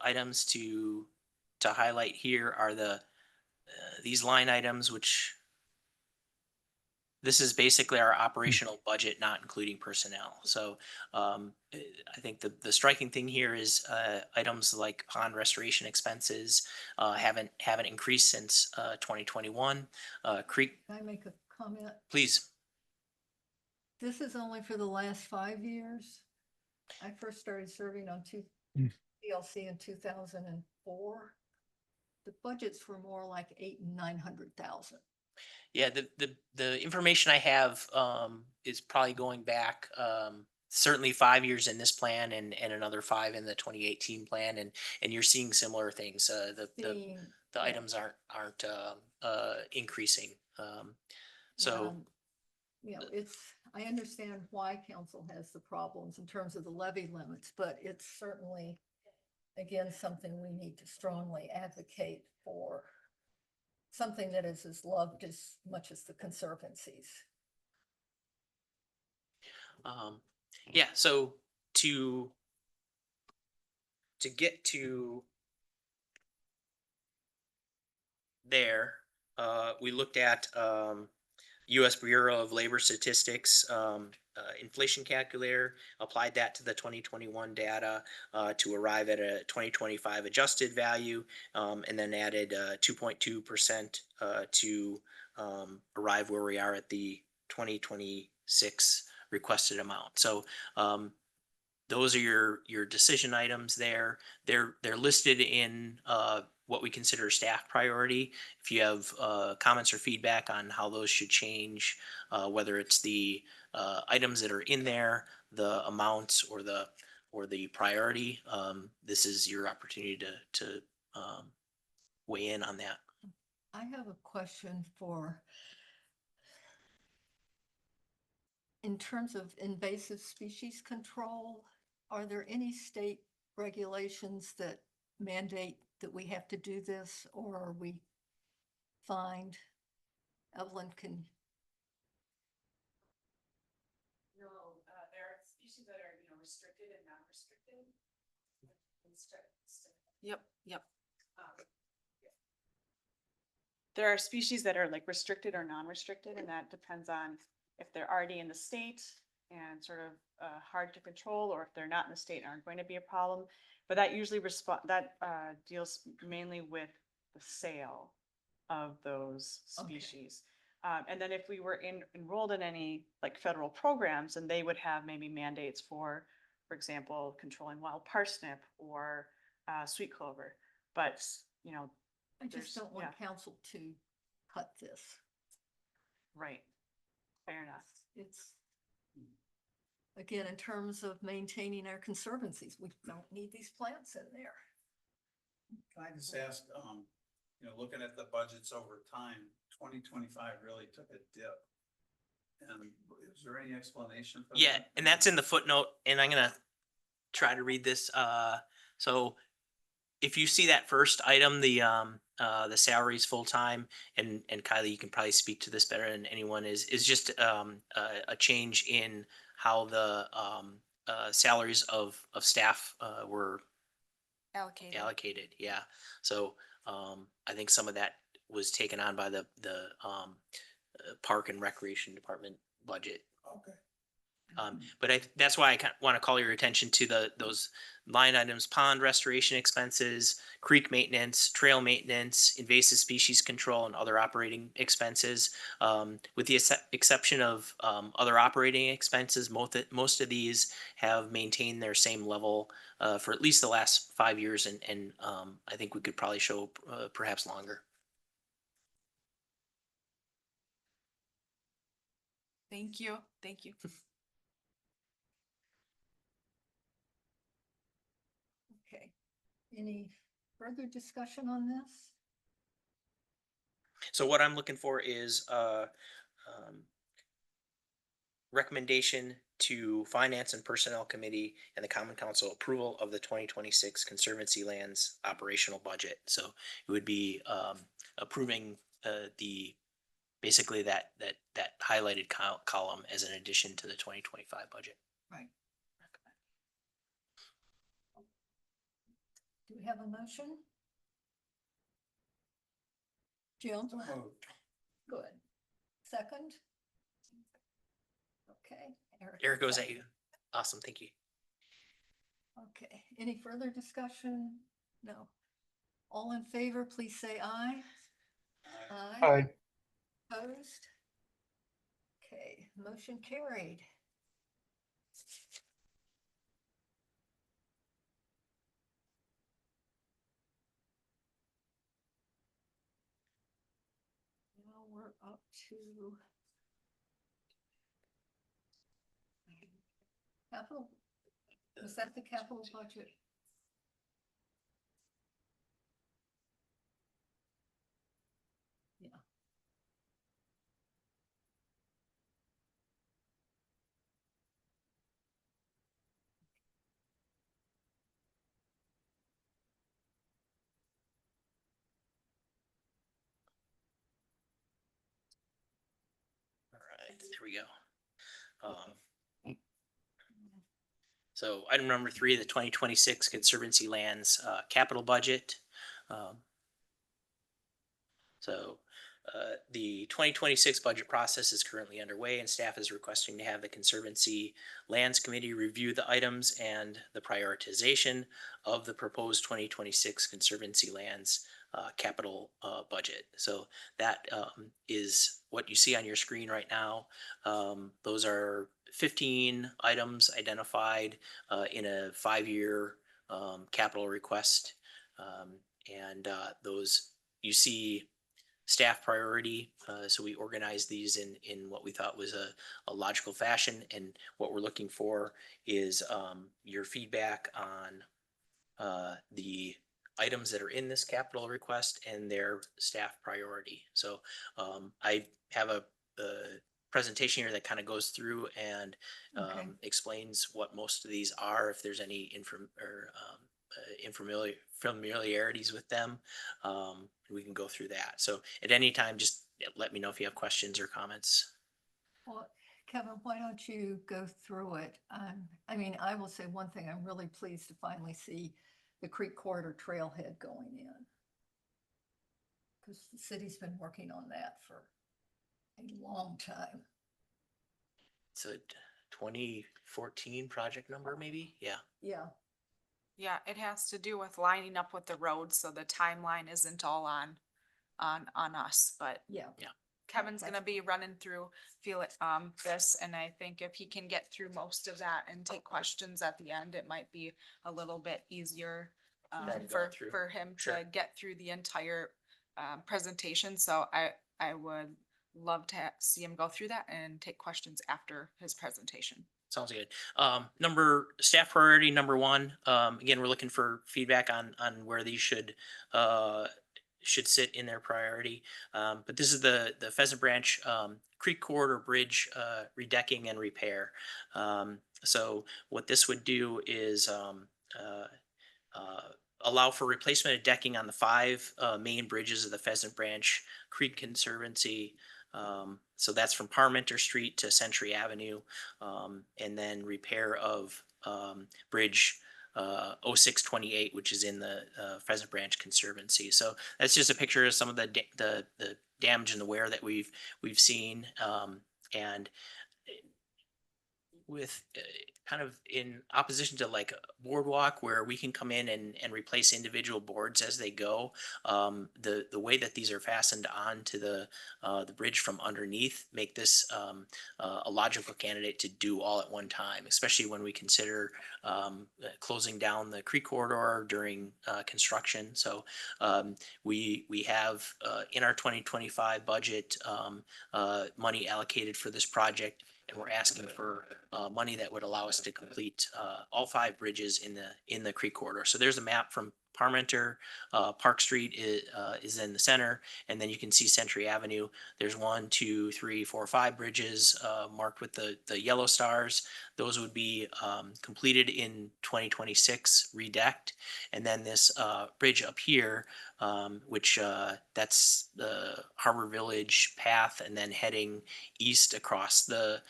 items to highlight here are these line items, which this is basically our operational budget, not including personnel. So I think the striking thing here is items like pond restoration expenses haven't increased since 2021. Creek, can I make a comment? please. This is only for the last 5 years. I first started serving on PLC in 2004. The budgets were more like 800,000 and 900,000. Yeah, the information I have is probably going back certainly 5 years in this plan and another 5 in the 2018 plan, and you're seeing similar things. The items aren't increasing. So You know, I understand why council has the problems in terms of the levy limits, but it's certainly, again, something we need to strongly advocate for. Something that is as loved as much as the conservancies. yeah, so to get to there, we looked at U.S. Bureau of Labor Statistics inflation calculator, applied that to the 2021 data to arrive at a 2025 adjusted value, and then added 2.2% to arrive where we are at the 2026 requested amount. So those are your decision items there. They're listed in what we consider staff priority. If you have comments or feedback on how those should change, whether it's the items that are in there, the amounts, or the priority, this is your opportunity to weigh in on that. I have a question in terms of invasive species control, are there any state regulations that mandate that we have to do this, or are we fined? Evelyn can, No, there are species that are, restricted and non-restricted. Yep, yep. There are species that are like restricted or non-restricted, and that depends on if they're already in the state and sort of hard to control, or if they're not in the state and aren't going to be a problem. But that usually deals mainly with the sale of those Okay. species. And then if we were enrolled in any like federal programs, and they would have maybe mandates for example, controlling wild parsnip or sweet clover. But, I just There's- don't want yeah. council to cut this. right, fair enough. It's, again, in terms of maintaining our conservancies, we don't need these plants in there. Can I just ask, looking at the budgets over time, 2025 really took a dip. And is there any explanation for that? Yeah, and that's in the footnote, and I'm gonna try to read this. So if you see that first item, the salaries full-time, and Kylie, you can probably speak to this better than anyone, is just a change in how the salaries of staff were allocated. Yeah. So I think some of that was taken on by the park and recreation department budget. Okay. But that's why I want to call your attention to those line items: pond restoration expenses, creek maintenance, trail maintenance, invasive species control, and other operating expenses. With the exception of other operating expenses, most of these have maintained their same level for at least the last 5 years, and I think we could probably show perhaps longer. Thank you. Thank you. Okay. Any further discussion on this? So what I'm looking for is recommendation to Finance and Personnel Committee and the Common Council approval of the 2026 Conservancy Lands operational budget. So it would be approving basically that highlighted column as an addition to the 2025 budget. Right. Do we have a motion? Jim? So moved. Good. Second? Okay. Eric goes at you. Awesome, thank you. Okay, any further discussion? No. All in favor, please say aye. Aye. Opposed? Okay, motion carried. Now we're up to capital. Was that the capital budget? Yeah. All right, there we go. So item number 3, the 2026 Conservancy Lands capital budget. So the 2026 budget process is currently underway, and staff is requesting to have the Conservancy Lands Committee review the items and the prioritization of the proposed 2026 Conservancy Lands capital budget. So that is what you see on your screen right now. Those are 15 items identified in a 5-year capital request. And those you see staff priority. So we organized these in what we thought was a logical fashion. And what we're looking for is your feedback on the items that are in this capital request and their staff priority. So I have a presentation here that kind of goes through and Okay. explains what most of these are, if there's any familiarities with them. We can go through that. So at any time, just let me know if you have questions or comments. Well, Kevin, why don't you go through it? I mean, I will say one thing, I'm really pleased to finally see the Creek Corridor Trailhead going in. Because the city's been working on that for a long time. It's a 2014 project number, maybe? Yeah. Yeah, Yeah, it has to do with lining up with the road, so the timeline isn't all on us, but yeah. Kevin's gonna That's- be running through, this, and I think if he can get through most of that and take questions at the end, it might be a little bit easier Then go for, through. for him Sure. to get through the entire, presentation, so I would love to see him go through that and take questions after his presentation. Sounds good. Staff priority number one, again, we're looking for feedback on where these should sit in their priority. But this is the Pheasant Branch, Creek Corridor Bridge, redecking and repair. So what this would do is, allow for replacement of decking on the five, main bridges of the Pheasant Branch Creek Conservancy. So that's from Parmenter Street to Century Avenue, and then repair of, Bridge, 0628, which is in the, Pheasant Branch Conservancy. So that's just a picture of some of the damage and the wear that we've seen, and with, kind of in opposition to like a boardwalk where we can come in and replace individual boards as they go. The way that these are fastened onto the bridge from underneath make this, a logical candidate to do all at one time, especially when we consider, closing down the creek corridor during, construction. So, we have, in our 2025 budget, money allocated for this project, and we're asking for, money that would allow us to complete, all five bridges in the creek corridor. So there's a map from Parmenter. Park Street is in the center, and then you can see Century Avenue. There's 1, 2, 3, 4, 5 bridges, marked with the yellow stars. Those would be, completed in 2026, redecked. And then this, bridge up here, which, that's the Harbor Village path, and then heading east across the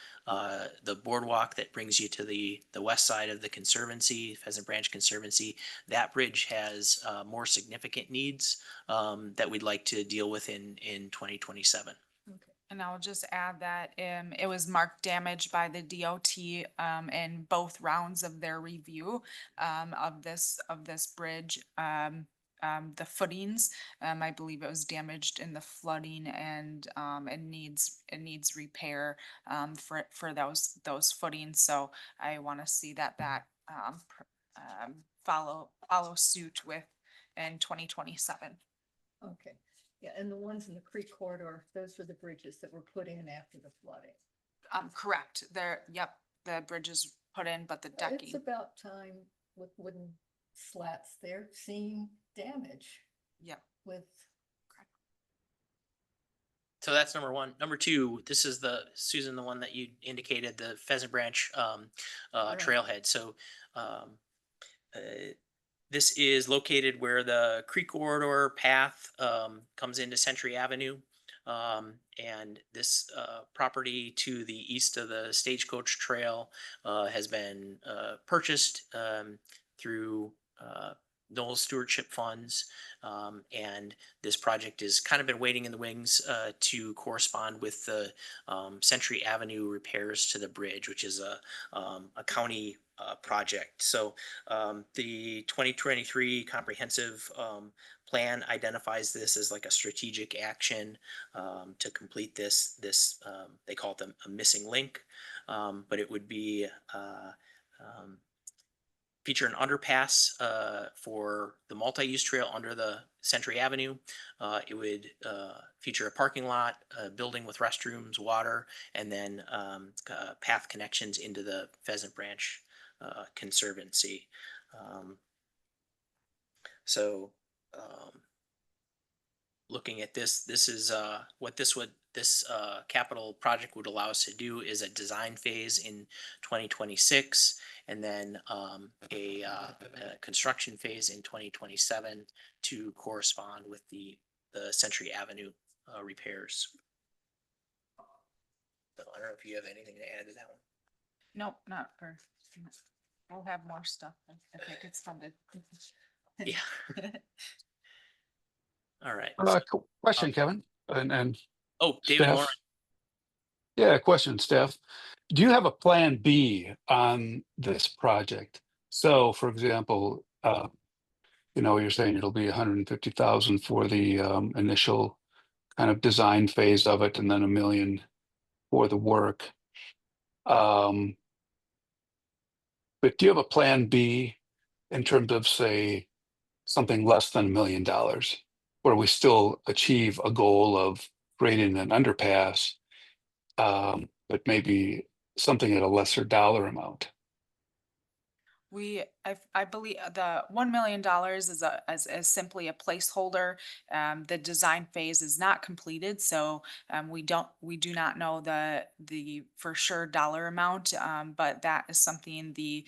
boardwalk that brings you to the west side of the Conservancy, Pheasant Branch Conservancy. That bridge has, more significant needs, that we'd like to deal with in 2027. And I'll just add that it was marked damaged by the DOT in both rounds of their review of this bridge. The footings, I believe it was damaged in the flooding, and it needs repair for those footings. So I want to see that follow suit with in 2027. Okay, yeah, and the ones in the Creek Corridor, those were the bridges that were put in after the flooding. Correct. The bridge is put in, but the Well, decking. it's about time with wooden slats, they're seeing damage Yep. with, So that's number one. Number two, this is Susan, the one that you indicated, the Pheasant Branch, Right. trailhead. So, this is located where the Creek Corridor path, comes into Century Avenue. And this, property to the east of the Stagecoach Trail, has been, purchased, through, Knoll Stewardship Funds. And this project has kind of been waiting in the wings, to correspond with the, Century Avenue repairs to the bridge, which is a county, project. So, the 2023 comprehensive, plan identifies this as like a strategic action, to complete this. They call it a missing link, but it would be, feature an underpass, for the multi-use trail under the Century Avenue. It would, feature a parking lot, a building with restrooms, water, and then, path connections into the Pheasant Branch, Conservancy. So, looking at this is, what this capital project would allow us to do is a design phase in 2026, and then a construction phase in 2027 to correspond with the Century Avenue repairs. So I don't know if you have anything to add to that one. Nope, not for, we'll have more stuff if it gets funded. Yeah. All right. Question, Kevin, and Oh, David Moore. staff. Yeah, question, Steph. Do you have a plan B on this project? So, for example, you're saying it'll be 150,000 for the initial kind of design phase of it, and then 1 million for the work. But do you have a plan B in terms of, say, something less than $1 million, where we still achieve a goal of creating an underpass, but maybe something at a lesser dollar amount? I believe the $1 million is simply a placeholder. The design phase is not completed, so we do not know the for sure dollar amount. But that is something the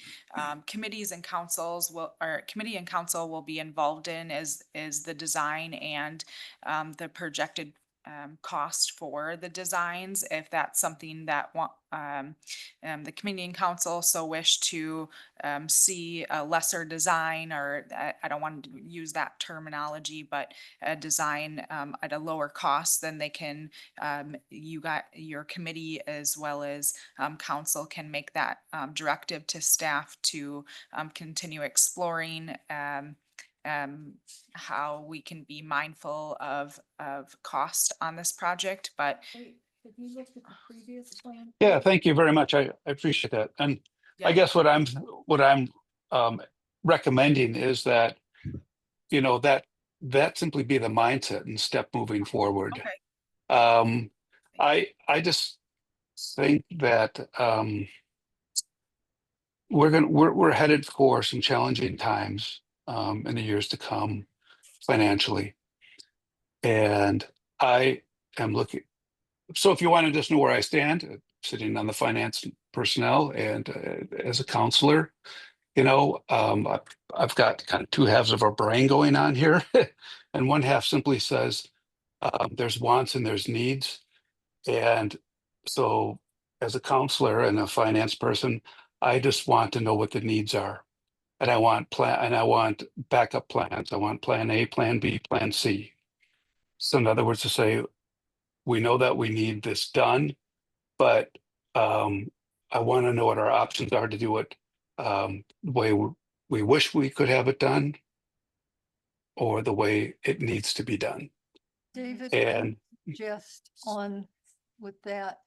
committees and councils committee and council will be involved in, is the design and the projected cost for the designs, if that's something that the committee and council so wish to see a lesser design, or I don't want to use that terminology, but a design at a lower cost, then they can, your committee as well as council can make that directive to staff to continue exploring how we can be mindful of cost on this project, but Wait, have you looked at the previous plan? Yeah, thank you very much. I appreciate that. And I yeah. guess what I'm recommending is that, that simply be the mindset and step moving forward. Okay. I just think that we're headed for some challenging times in the years to come financially. And I am looking, so if you want to just know where I stand, sitting on the finance personnel and as a counselor, I've got kind of two halves of our brain going on here. And one half simply says there's wants and there's needs. And so as a counselor and a finance person, I just want to know what the needs are. And I want backup plans. I want plan A, plan B, plan C. So in other words, to say, we know that we need this done, but I want to know what our options are to do it the way we wish we could have it done, or the way it needs to be done. David, And just on with that,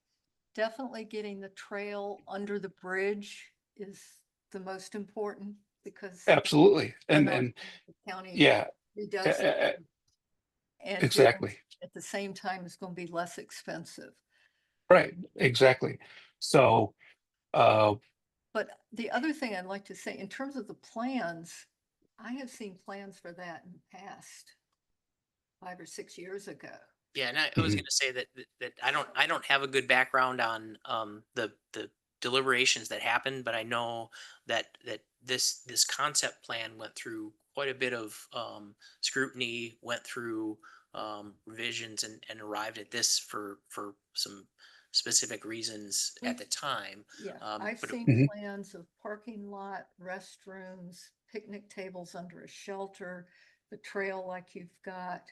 definitely getting the trail under the bridge is the most important, because absolutely, we're and not and the county yeah, redoes e- it, e- and doing exactly, it at the same time is going to be less expensive. right, exactly. So But the other thing I'd like to say, in terms of the plans, I have seen plans for that in the past, 5 or 6 years ago. Yeah, and I was Mhm. going to say that I don't have a good background on the deliberations that happened, but I know that this concept plan went through quite a bit of scrutiny, went through revisions, and arrived at this for some specific reasons at the time. Yeah, I've But seen Mhm. plans of parking lot, restrooms, picnic tables under a shelter, the trail like you've got.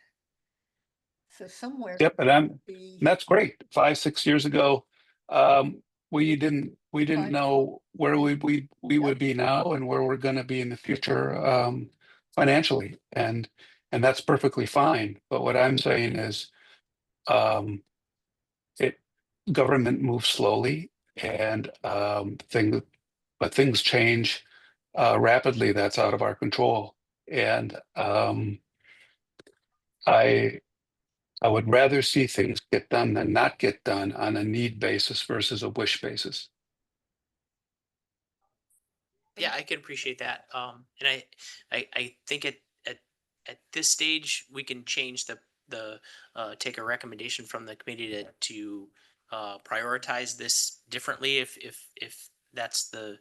So somewhere. Yep, and Be that's great. 5, 6 years ago, we didn't Fine. know where we Yep. would be now and where we're going to be in the future financially, and that's perfectly fine. But what I'm saying is, um, it government moves slowly, and things change rapidly. That's out of our control, and I I would rather see things get done than not get done on a need basis versus a wish basis. yeah, I can appreciate that. And I think at this stage we can change the take a recommendation from the committee to prioritize this differently if that's the,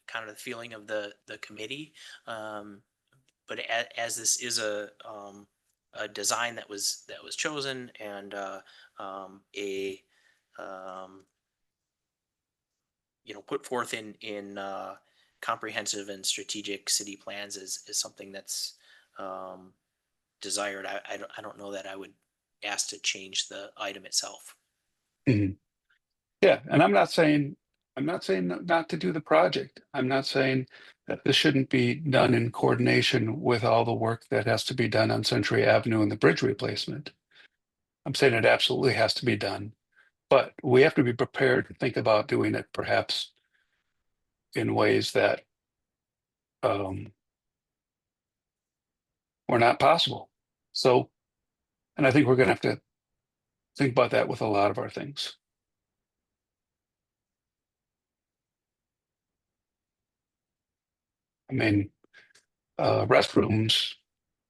kind of the feeling of the committee. But as this is a design that was chosen and, um, put forth in comprehensive and strategic city plans is something that's, desired. I don't know that I would ask to change the item itself. Mhm. Yeah, and I'm not saying not to do the project. I'm not saying that this shouldn't be done in coordination with all the work that has to be done on Century Avenue and the bridge replacement. I'm saying it absolutely has to be done, but we have to be prepared to think about doing it perhaps in ways that um, were not possible. So, and I think we're going to have to think about that with a lot of our things. I mean, restrooms,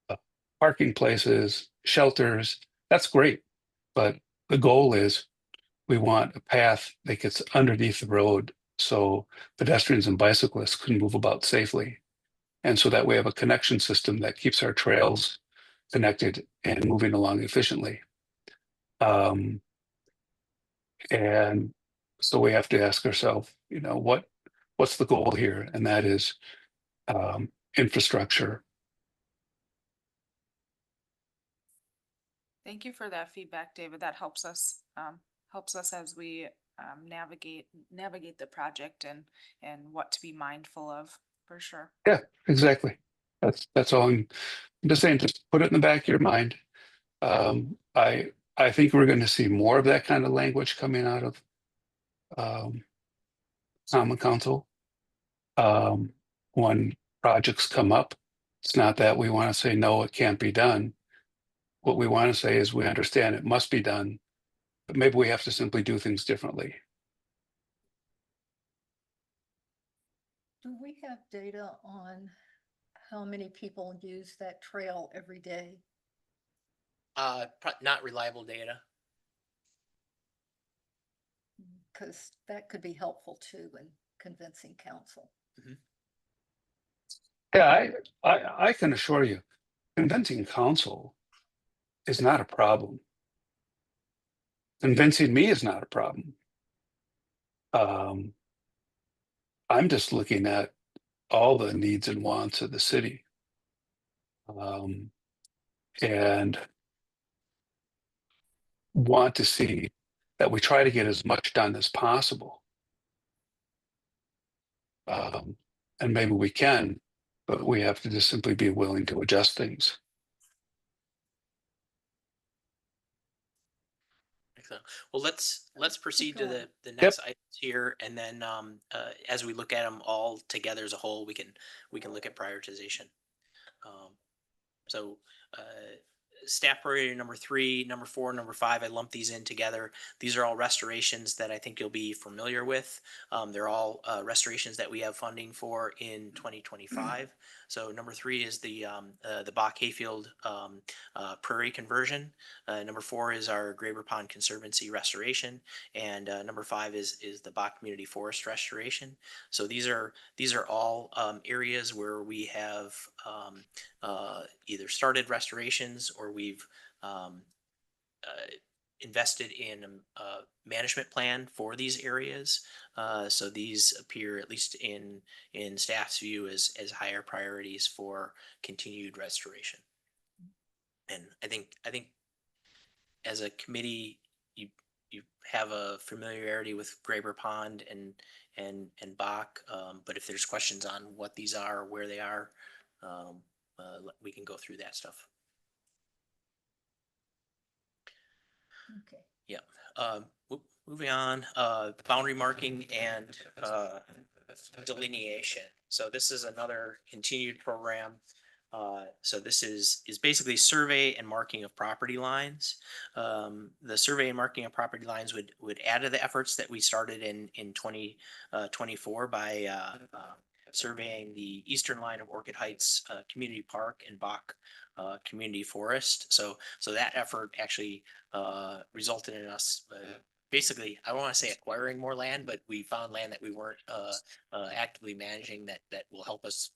uh, parking places, shelters, that's great. But the goal is we want a path that gets underneath the road so pedestrians and bicyclists can move about safely. And so that we have a connection system that keeps our trails connected and moving along efficiently. Um, and so we have to ask ourselves, what's the goal here? And that is infrastructure. Thank you for that feedback, David. That helps us as we navigate the project and what to be mindful of, for sure. Yeah, exactly. That's all I'm just saying, just put it in the back of your mind. I think we're going to see more of that kind of language coming out of um, Common Council when projects come up. It's not that we want to say no, it can't be done. What we want to say is we understand it must be done, but maybe we have to simply do things differently. Do we have data on how many people use that trail every day? Not reliable data. Because that could be helpful too in convincing council. Yeah, I can assure you, convincing council is not a problem. Convincing me is not a problem. Um, I'm just looking at all the needs and wants of the city. And want to see that we try to get as much done as possible. And maybe we can, but we have to just simply be willing to adjust things. Excellent. Well, let's proceed to going. the next items here, and then as we look at them all together as a whole, we can look at prioritization. So staff priority number 3, number 4, number 5, I lump these in together. These are all restorations that I think you'll be familiar with. They're all restorations that we have funding for in 2025. So number 3 is the Bach Hayfield prairie conversion. Number 4 is our Graber Pond Conservancy restoration, and number 5 is the Bach Community Forest restoration. So these are all areas where we have either started restorations or we've invested in a management plan for these areas. So these appear, at least in staff's view, as higher priorities for continued restoration. And I think as a committee, you have a familiarity with Graber Pond and Bach, but if there's questions on what these are, where they are, we can go through that stuff. Okay. Yeah. Moving on, boundary marking and delineation. So this is another continued program. So this is basically survey and marking of property lines. The survey and marking of property lines would add to the efforts that we started in 2024 by surveying the eastern line of Orchid Heights Community Park and Bach Community Forest. So that effort actually resulted in us basically, I don't want to say acquiring more land, but we found land that we weren't actively managing that will help us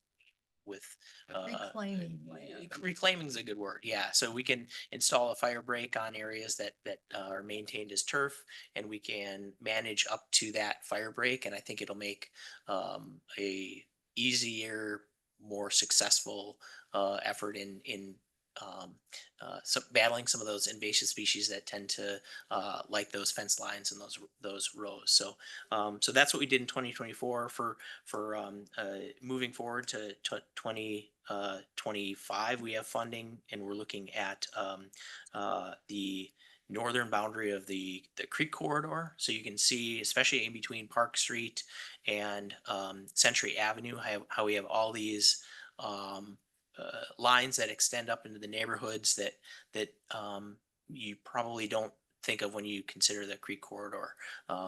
with Reclaiming land. reclaiming is a good word. Yeah. So we can install a fire break on areas that are maintained as turf, and we can manage up to that fire break. And I think it'll make a easier, more successful effort in battling some of those invasive species that tend to like those fence lines and those rows. So so that's what we did in 2024 for moving forward to 2025. We have funding, and we're looking at the northern boundary of the creek corridor. So you can see, especially in between Park Street and Century Avenue, how we have all these lines that extend up into the neighborhoods that you probably don't think of when you consider the creek corridor.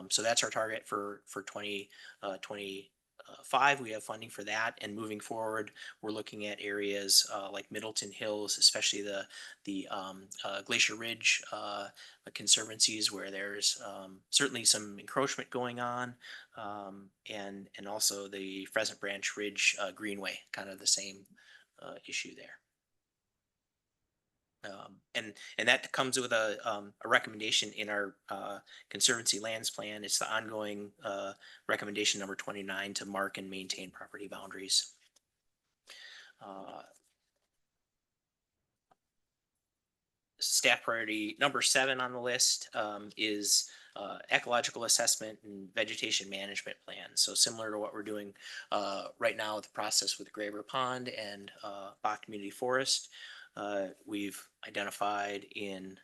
So that's our target for 2025. We have funding for that, and moving forward, we're looking at areas like Middleton Hills, especially the Glacier Ridge conservancies, where there's certainly some encroachment going on, and also the Pheasant Branch Ridge Greenway, kind of the same issue there. And that comes with a recommendation in our Conservancy lands plan. It's the ongoing recommendation number 29 to mark and maintain property boundaries. Staff priority number 7 on the list is ecological assessment and vegetation management plan. So similar to what we're doing right now with the process with Graver Pond and Bach Community Forest, we've identified in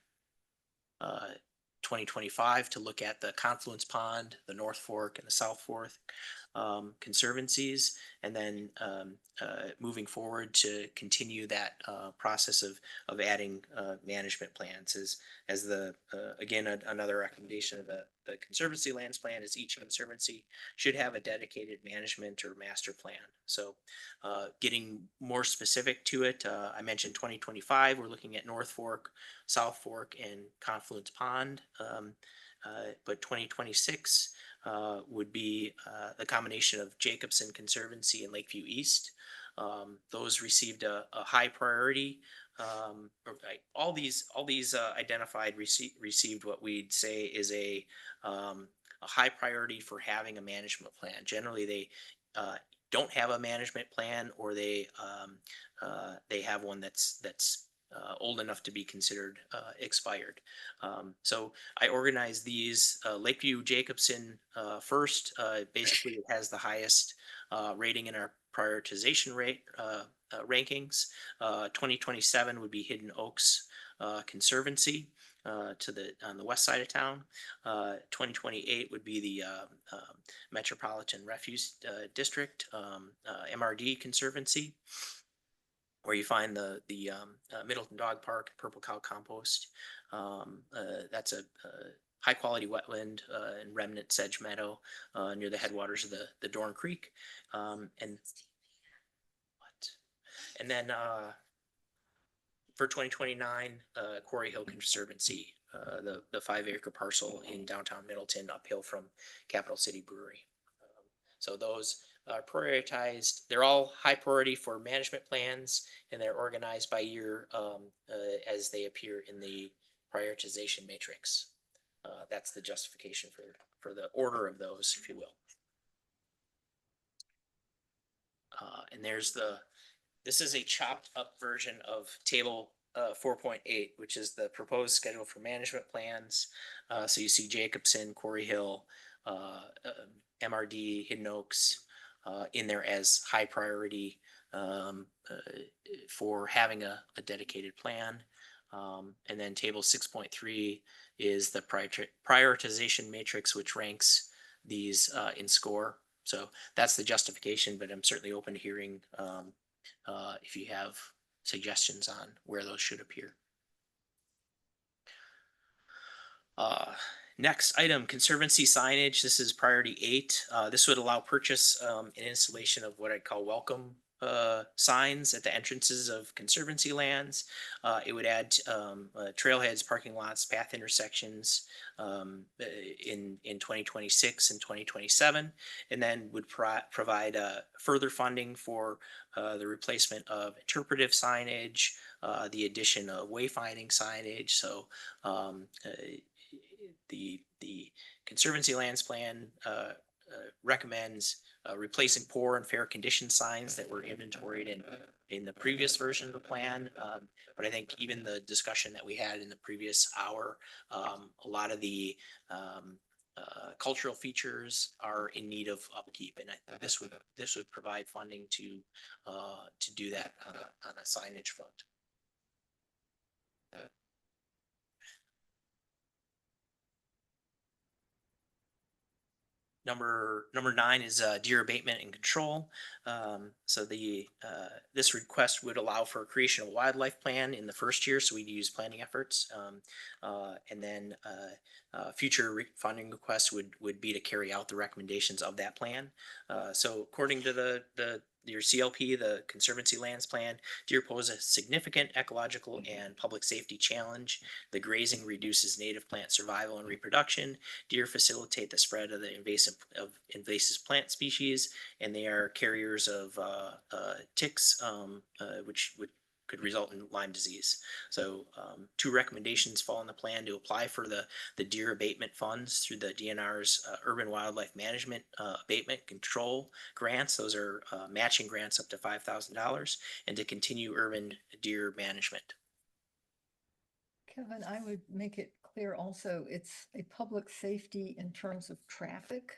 2025 to look at the Confluence Pond, the North Fork, and the South Fork conservancies, and then moving forward to continue that process of adding management plans. As the again, another recommendation of the Conservancy lands plan is each conservancy should have a dedicated management or master plan. So getting more specific to it, I mentioned 2025, we're looking at North Fork, South Fork, and Confluence Pond. But 2026 would be the combination of Jacobson Conservancy and Lakeview East. Those received a high priority. All these identified received what we'd say is a high priority for having a management plan. Generally, they don't have a management plan, or they have one that's old enough to be considered expired. So I organized these Lakeview Jacobson first. Basically, it has the highest rating in our prioritization rate rankings. 2027 would be Hidden Oaks Conservancy on the west side of town. 2028 would be the Metropolitan Refuse District, MRD Conservancy, where you find the Middleton Dog Park, Purple Cow Compost. That's a high quality wetland and remnant sedge meadow near the headwaters of the Dorn Creek. And then for 2029, Quarry Hill Conservancy, the 5-acre parcel in downtown Middleton, uphill from Capital City Brewery. So those are prioritized. They're all high priority for management plans, and they're organized by year as they appear in the prioritization matrix. That's the justification for the order of those, if you will. And this is a chopped up version of table 4.8, which is the proposed schedule for management plans. So you see Jacobson, Quarry Hill, MRD, Hidden Oaks in there as high priority for having a dedicated plan. And then table 6.3 is the prioritization matrix, which ranks these in score. So that's the justification, but I'm certainly open to hearing if you have suggestions on where those should appear. Next item, Conservancy signage. This is priority 8. This would allow purchase and installation of what I'd call welcome signs at the entrances of Conservancy lands. It would add trailheads, parking lots, path intersections in 2026 and 2027, and then would provide further funding for the replacement of interpretive signage, the addition of wayfinding signage. So the Conservancy Lands Plan recommends replacing poor and fair condition signs that were inventoried in the previous version of the plan. But I think even the discussion that we had in the previous hour, a lot of the cultural features are in need of upkeep, and I think this would provide funding to do that on a signage front. Number 9 is deer abatement and control. So this request would allow for creation of a wildlife plan in the first year, so we'd use planning efforts. And then future funding requests would be to carry out the recommendations of that plan. So according to your CLP, the Conservancy Lands Plan, deer pose a significant ecological and public safety challenge. The grazing reduces native plant survival and reproduction. Deer facilitate the spread of the invasive plant species, and they are carriers of ticks, which could result in Lyme disease. So 2 recommendations fall in the plan to apply for the deer abatement funds through the DNR's Urban Wildlife Management Abatement Control grants. Those are matching grants up to $5,000, and to continue urban deer management. Kevin, I would make it clear also, it's a public safety in terms of traffic.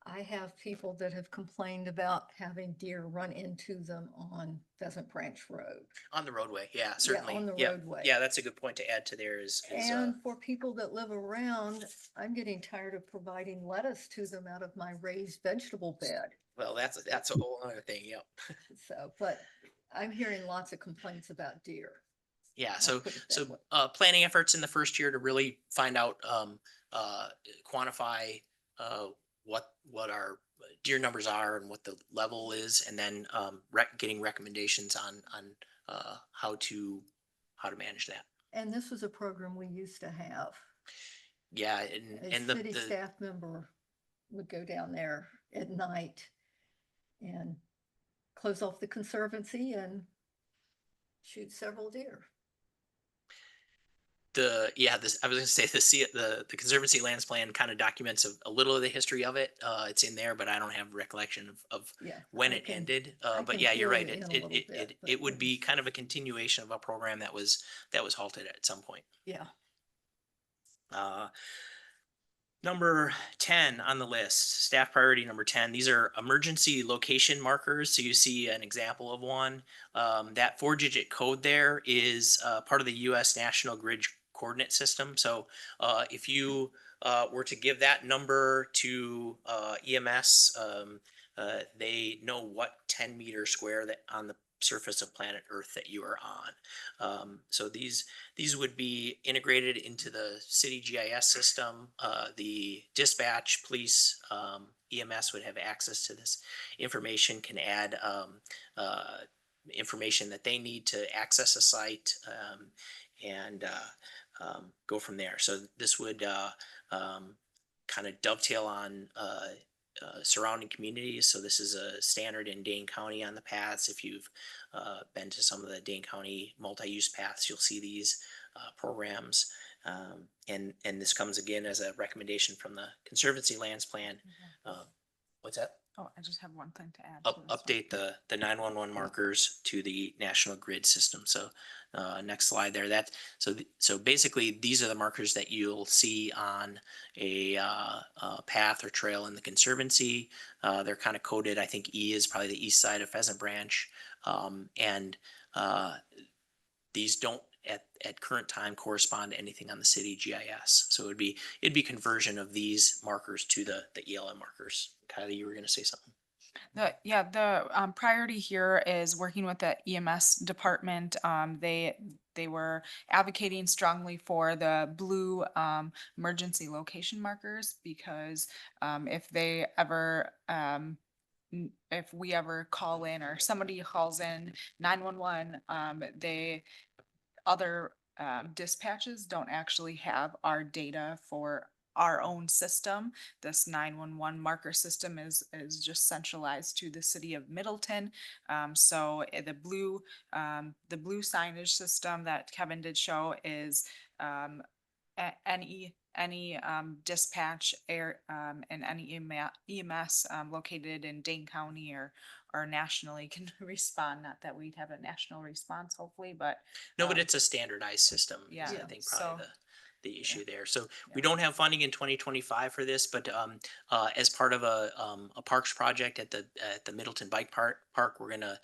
I have people that have complained about having deer run into them on Pheasant Branch Road. On the roadway, yeah, certainly. on the Yeah, roadway. Yeah, that's a good point to add to there is And for people that live around, I'm getting tired of providing lettuce to them out of my raised vegetable bed. well, that's a whole other thing, yep. So, but I'm hearing lots of complaints about deer. Yeah, I'll put it that so way. planning efforts in the first year to really find out, quantify what our deer numbers are and what the level is, and then getting recommendations on how to manage that. And this was a program we used to have. Yeah, A and city the staff member would go down there at night and close off the Conservancy and shoot several deer. I was gonna say the Conservancy Lands Plan kind of documents a little of the history of it. It's in there, but I don't have recollection of Yeah. when I it can- ended. I But can yeah, you're fill right. you in a It little it bit, it, but it would be it's- kind of a continuation of a program that was halted at some point. Yeah. Number 10 on the list, staff priority number 10. These are emergency location markers. So you see an example of one. That 4-digit code there is part of the U.S. National Grid coordinate system. So if you were to give that number to EMS, they know what 10-meter square that on the surface of planet Earth that you are on. So these would be integrated into the city GIS system. The dispatch, police, EMS would have access to this information, can add information that they need to access a site, and go from there. So this would kind of dovetail on surrounding communities. So this is a standard in Dane County on the paths. If you've been to some of the Dane County multi-use paths, you'll see these programs. And this comes again as a recommendation from the Conservancy Lands Plan. What's that? Oh, I just have one thing to add. to this one. Update the 911 markers to the National Grid system. So next slide there. So basically these are the markers that you'll see on a path or trail in the Conservancy. They're kind of coded. I think E is probably the east side of Pheasant Branch, and these don't at current time correspond to anything on the city GIS. So it'd be conversion of these markers to the ELM markers. Kylie, you were going to say something. The priority here is working with the EMS department. They were advocating strongly for the blue emergency location markers because if they ever if we ever call in or somebody calls in 911, other dispatches don't actually have our data for our own system. This 911 marker system is just centralized to the city of Middleton. So the blue signage system that Kevin did show is any dispatch air and any EMS located in Dane County or nationally can respond. Not that we'd have a national response, hopefully, but No, but it's a standardized system. Is Yeah, I think so- probably the issue there. So we Yeah. don't have funding in 2025 for this, but as part of a parks project at the Middleton Bike Park, we're gonna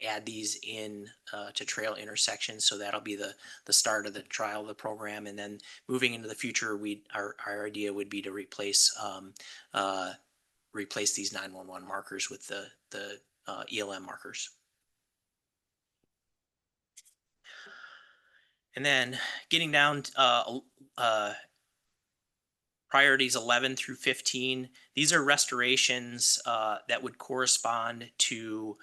add these in to trail intersections. So that'll be the start of the trial of the program, and then moving into the future, our idea would be to replace these 911 markers with the ELM markers. And then getting down priorities 11 through 15, these are restorations that would correspond to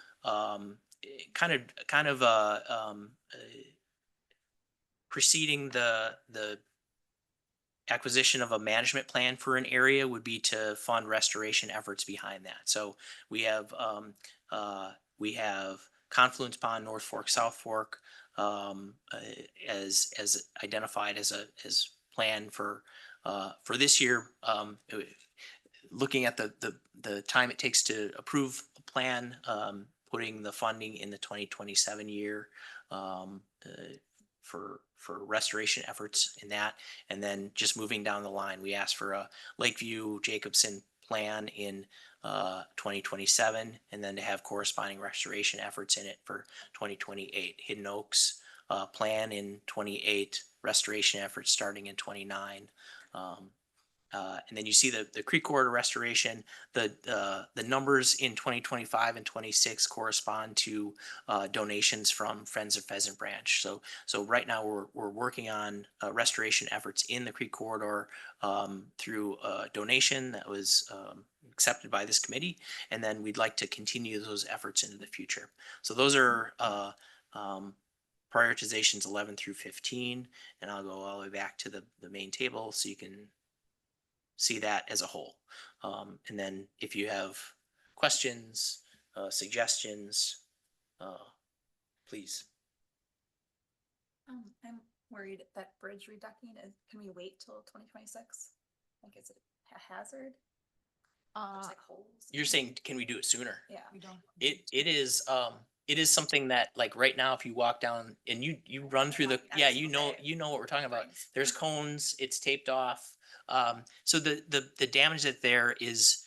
preceding the acquisition of a management plan for an area would be to fund restoration efforts behind that. So we have Confluence Pond, North Fork, South Fork as identified as plan for this year. Looking at the time it takes to approve a plan, putting the funding in the 2027 year for restoration efforts in that, and then just moving down the line, we asked for a Lakeview Jacobson plan in 2027, and then to have corresponding restoration efforts in it for 2028. Hidden Oaks plan in 28, restoration efforts starting in 29. And then you see the creek corridor restoration. The numbers in 2025 and 26 correspond to donations from Friends of Pheasant Branch. So right now we're working on restoration efforts in the creek corridor through a donation that was accepted by this committee, and then we'd like to continue those efforts into the future. So those are prioritizations 11 through 15, and I'll go all the way back to the main table so you can see that as a whole. And then if you have questions, suggestions, please. I'm worried that bridge reducting is, can we wait till 2026? Like, is it a hazard? There's like holes. You're saying, can we do it sooner? Yeah. We don't. It is something that, like, right now, if you walk down and you run through the, yeah, you know what we're talking about. There's cones, it's taped off. So the damage that there is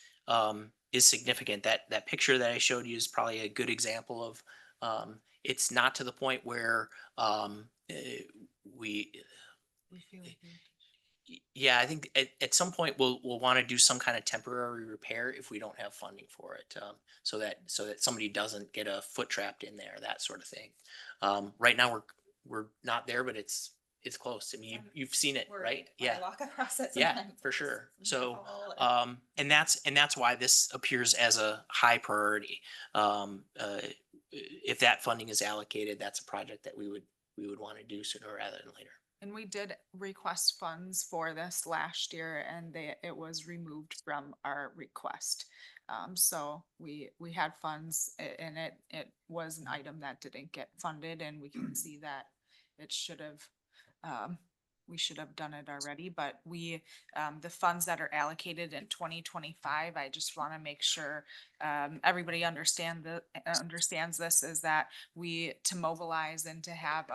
significant. That picture that I showed you is probably a good example of, it's not to the point where we yeah, I think at some point we'll want to do some kind of temporary repair if we don't have funding for it, so that somebody doesn't get a foot trapped in there, that sort of thing. Right now we're not there, but it's close. I mean, you've seen it, right? Yeah, I walk across it yeah, sometimes. for sure. So Oh, and that's why this appears as a high priority. If that funding is allocated, that's a project that we would want to do sooner rather than later. And we did request funds for this last year and it was removed from our request. So we had funds and it was an item that didn't get funded, and we can see that it should have, we should have done it already, but the funds that are allocated in 2025, I just want to make sure everybody understands this, is that to mobilize and to have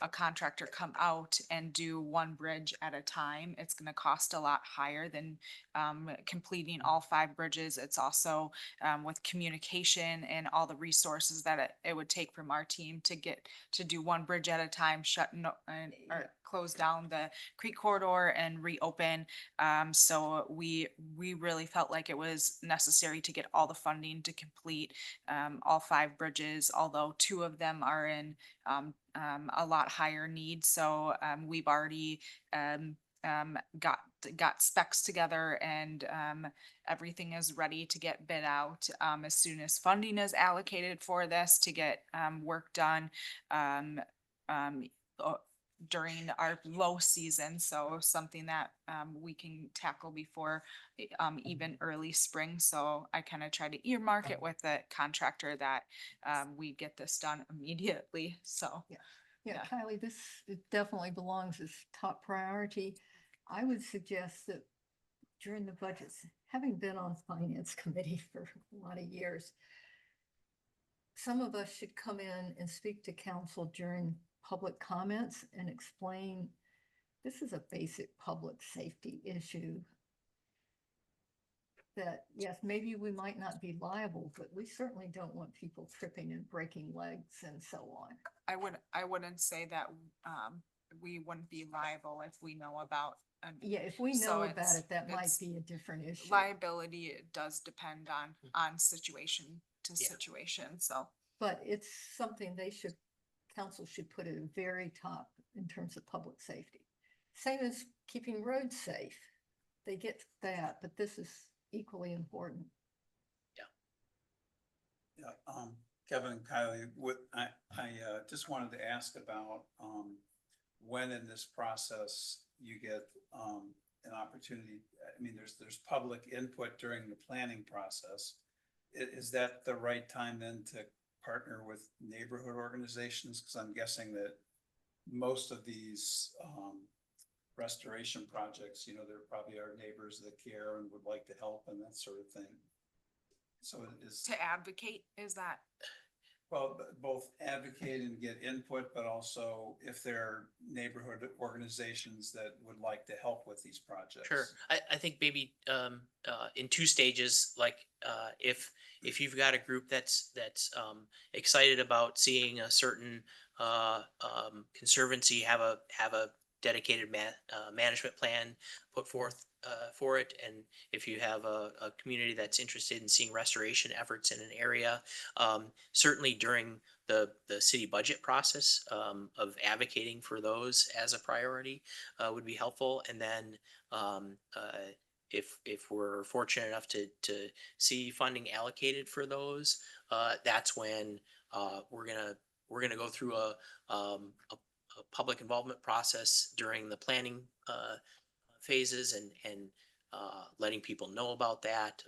a contractor come out and do one bridge at a time, it's gonna cost a lot higher than completing all 5 bridges. It's also with communication and all the resources that it would take from our team to do one bridge at a time, or close down the creek corridor and reopen. So we really felt like it was necessary to get all the funding to complete all 5 bridges, although 2 of them are in a lot higher need. So we've already got specs together and, everything is ready to get bid out, as soon as funding is allocated for this to get, work done, um, during our low season, so something that we can tackle before even early spring. So I kind of try to earmark it with the contractor that we get this done immediately. So Yeah, Yeah. Kylie, this it definitely belongs as top priority. I would suggest that during the budgets, having been on finance committee for a lot of years, some of us should come in and speak to council during public comments and explain, this is a basic public safety issue. That, yes, maybe we might not be liable, but we certainly don't want people tripping and breaking legs and so on. I wouldn't say that we wouldn't be liable if we know about. Yeah, if we So know about it's- it, that might it's be a different issue. Liability does depend on situation to Yeah. situation, so. But it's something council should put at the very top in terms of public safety. Same as keeping roads safe. They get that, but this is equally important. Yeah, Kevin and Kylie, I just wanted to ask about, when in this process you get, an opportunity, I mean, there's public input during the planning process. Is that the right time then to partner with neighborhood organizations? Cause I'm guessing that most of these, restoration projects, there probably are neighbors that care and would like to help and that sort of thing. So it is. To advocate, is that, Well, both advocate and get input, but also if there are neighborhood organizations that would like to help with these projects. Sure. I think maybe in two stages, like if you've got a group that's excited about seeing a certain conservancy have a dedicated management plan put forth for it, and if you have a community that's interested in seeing restoration efforts in an area, certainly during the city budget process of advocating for those as a priority would be helpful. And then if we're fortunate enough to see funding allocated for those, that's when we're gonna go through a public involvement process during the planning phases and letting people know about that,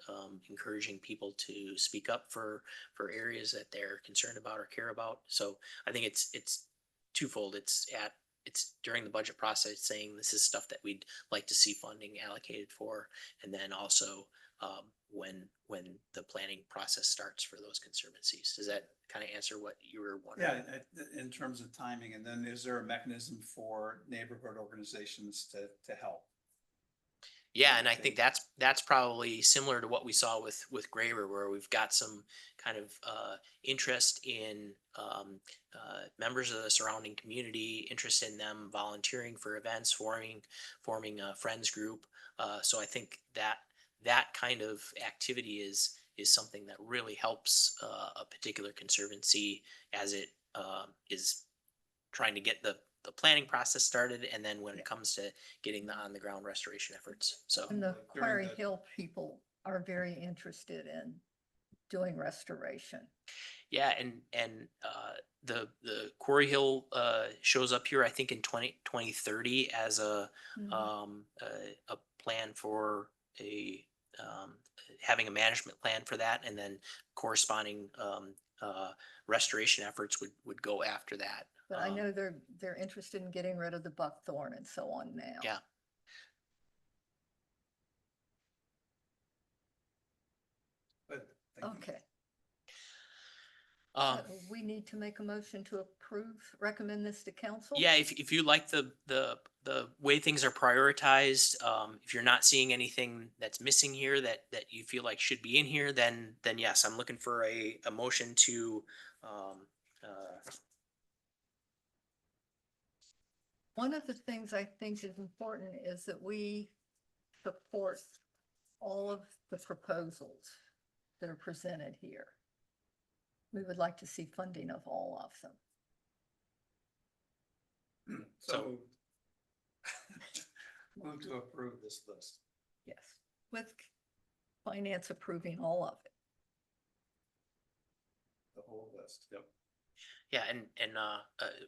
encouraging people to speak up for areas that they're concerned about or care about. So I think it's twofold. It's during the budget process saying this is stuff that we'd like to see funding allocated for, and then also when the planning process starts for those conservancies. Does that kind of answer what you were wondering? Yeah, in terms of timing, and then is there a mechanism for neighborhood organizations to help? Yeah, and I think that's probably similar to what we saw with Graver, where we've got some kind of interest in members of the surrounding community, interest in them volunteering for events, forming a friends group. So I think that kind of activity is something that really helps a particular conservancy as it is trying to get the planning process started, and then when it comes to getting the on the ground restoration efforts. So And the Like during Quarry the- Hill people are very interested in doing restoration. yeah, and the Quarry Hill shows up here, I think in 2030 as a plan for having a management plan for that, and then corresponding restoration efforts would go after that. But I know they're interested in getting rid of the buckthorn and so on now. Yeah. But thank you. Okay, Um, we need to make a motion to recommend this to council? Yeah, if you like the way things are prioritized, if you're not seeing anything that's missing here that you feel like should be in here, then yes, I'm looking for a motion to One of the things I think is important is that we support all of the proposals that are presented here. We would like to see funding of all of them. So Move to approve this list. Yes, with finance approving all of it. The whole list, yep. Yeah, and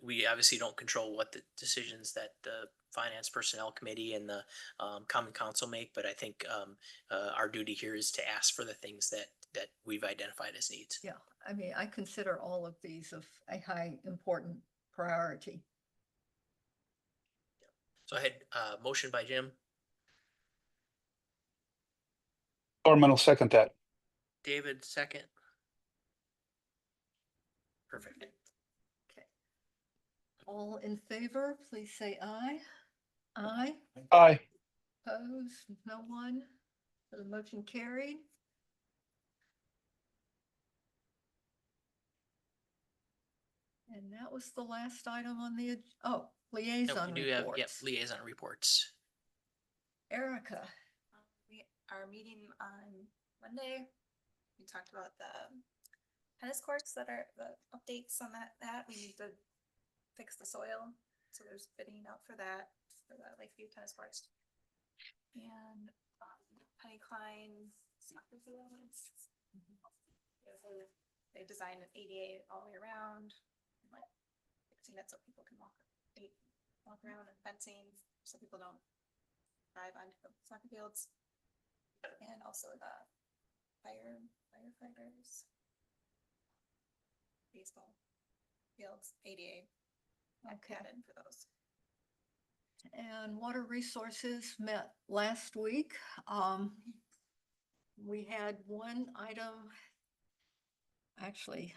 we obviously don't control what the decisions that the finance personnel committee and the common council make, but I think our duty here is to ask for the things that we've identified as needs. Yeah, I mean, I consider all of these of a high important priority. So I had motion by Jim, Norman will second that. David, second. Perfect. Okay. All in favor, please say aye. Aye. Aye. Opposed, no one. So the motion carried. And that was the last item on the, No, liaison we do have, yep, reports. liaison reports. Erica, We are meeting on Monday. We talked about the tennis courts that are the updates on that we need to fix the soil. So there's bidding out for that, for the Lakeview tennis courts. And Penny Klein soccer fields. Yeah, so they designed an ADA all the way around, like fixing it so people can walk around, and fencing so people don't drive onto the soccer fields. And also the firefighters baseball fields, ADA Okay. added for those. and Water Resources met last week. We had one item, actually,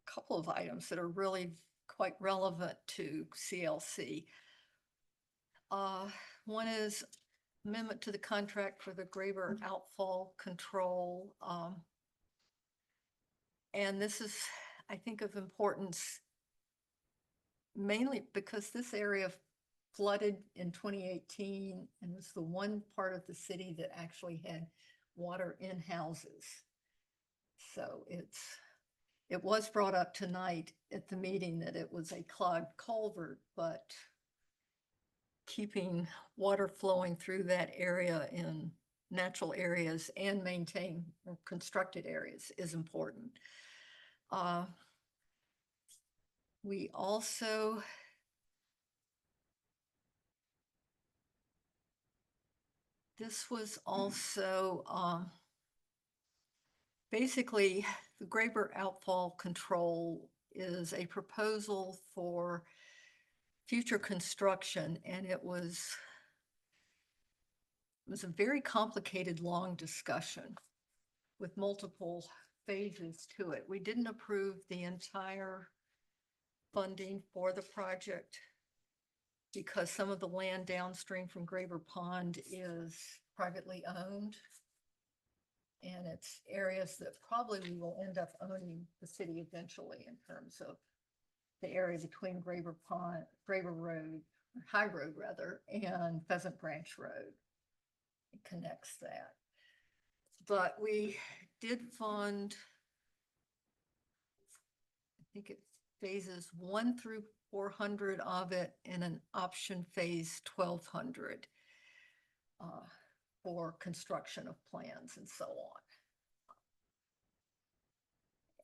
a couple of items that are really quite relevant to CLC. One is amendment to the contract for the Graber outfall control. And this is, I think, of importance mainly because this area flooded in 2018 and was the one part of the city that actually had water in houses. So it was brought up tonight at the meeting that it was a clogged culvert, but keeping water flowing through that area in natural areas and maintain or constructed areas is important. We also this was also basically the Graber outfall control is a proposal for future construction, and it was a very complicated, long discussion with multiple phases to it. We didn't approve the entire funding for the project because some of the land downstream from Graber Pond is privately owned. And it's areas that probably we will end up owning the city eventually in terms of the area between Graber Road, or High Road rather, and Pheasant Branch Road. It connects that. But we did fund, I think it's phases 1 through 400 of it, and an option phase 1200 for construction of plans and so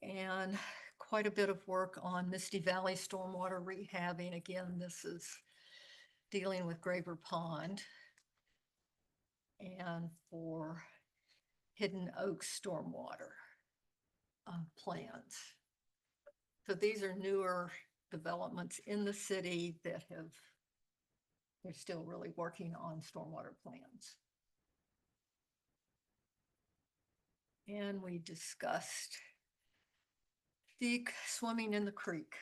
on. And quite a bit of work on Misty Valley stormwater rehabbing. Again, this is dealing with Graber Pond. And for Hidden Oak stormwater plans. So these are newer developments in the city that they're still really working on stormwater plans. And we discussed swimming in the creek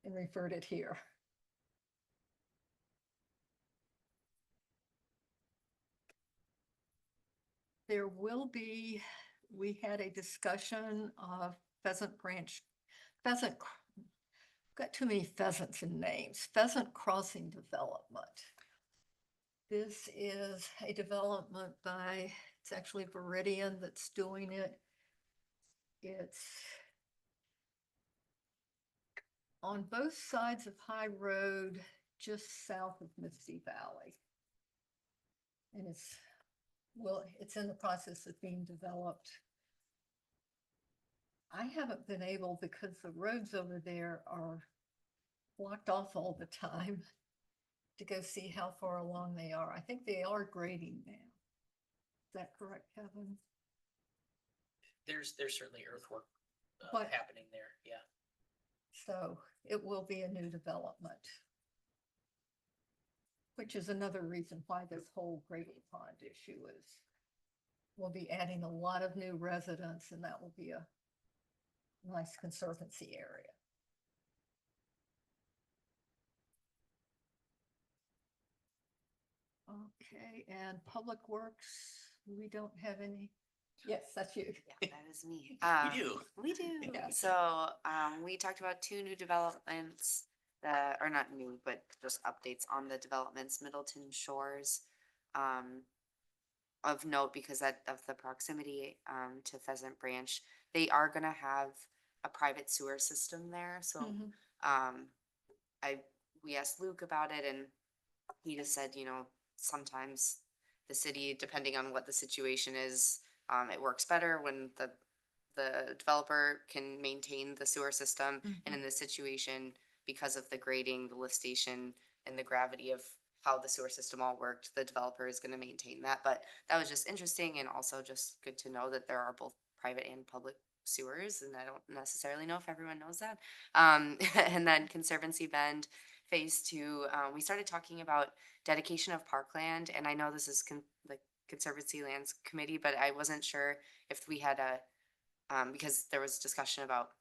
and referred it here. There will be, we had a discussion of got too many pheasants in names, Pheasant Crossing Development. This is a development by, it's actually Viridian that's doing it. It's on both sides of High Road. just south of Misty Valley. And it's in the process of being developed. I haven't been able, because the roads over there are blocked off all the time, to go see how far along they are. I think they are grading now. Is that correct, Kevin? There's certainly earthwork But- happening there, yeah. So it will be a new development. Which is another reason why this whole grading pond issue is. We'll be adding a lot of new residents, and that will be a nice conservancy area. Okay, and Public Works, we don't have any. Yes, that's you. Yeah, that is me. We do. We do. Yeah. So, we talked about two new developments that are not new, but just updates on the developments, Middleton Shores. Of note because of the proximity, to Pheasant Branch, they are gonna have a private sewer system there, so, Mhm. we asked Luke about it and he just said, sometimes the city, depending on what the situation is, it works better when the developer can maintain the sewer system. And in this situation, because of the grading, the lift station, and the gravity of how the sewer system all worked, the developer is gonna maintain that. But that was just interesting and also just good to know that there are both private and public sewers, and I don't necessarily know if everyone knows that. And then Conservancy Bend Phase 2, we started talking about dedication of parkland, and I know this is the Conservancy Lands Committee, but I wasn't sure if we had because there was discussion about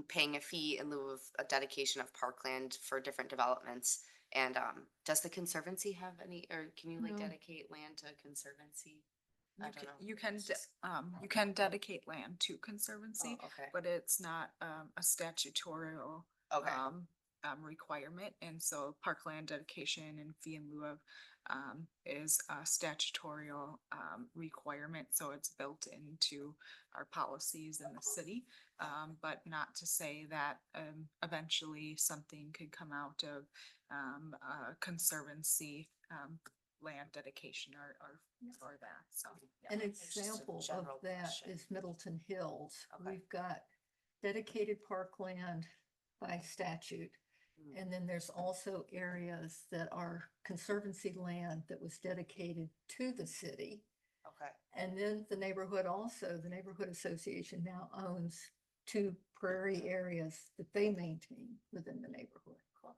paying a fee in lieu of a dedication of parkland for different developments. And does the Conservancy have any, or can you No. dedicate land to Conservancy? I don't know. You can dedicate land to Conservancy, Oh, okay. but it's not a statutorial Okay. requirement. And so parkland dedication and fee in lieu of is a statutorial requirement. So it's built into our policies in the city. But not to say that eventually something could come out of Conservancy land dedication or that, so. yeah. An It's just a example of general that question. is Middleton Hills. Okay. We've got dedicated parkland by statute. Mm. And then there's also areas that are conservancy land that was dedicated to the city. Okay. And then the neighborhood association now owns 2 prairie areas that they maintain within the neighborhood. Cool.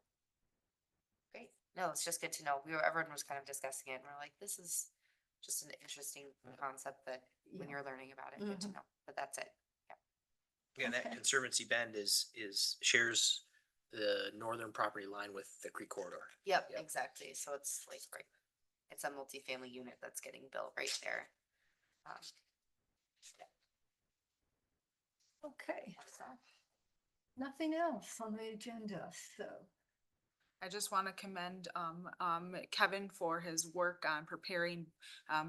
Great. No, it's just good to know. Everyone was kind of discussing it and we're like, this is just an interesting concept that when Yeah. you're learning about it, good to Mhm. know. But that's it. Yeah, that Okay. Conservancy Bend shares the northern property line with the creek corridor. Yep, Yep. exactly. So it's like, right, it's a multifamily unit that's getting built right there. Okay, so nothing else on the agenda, so. I just want to commend Kevin for his work on preparing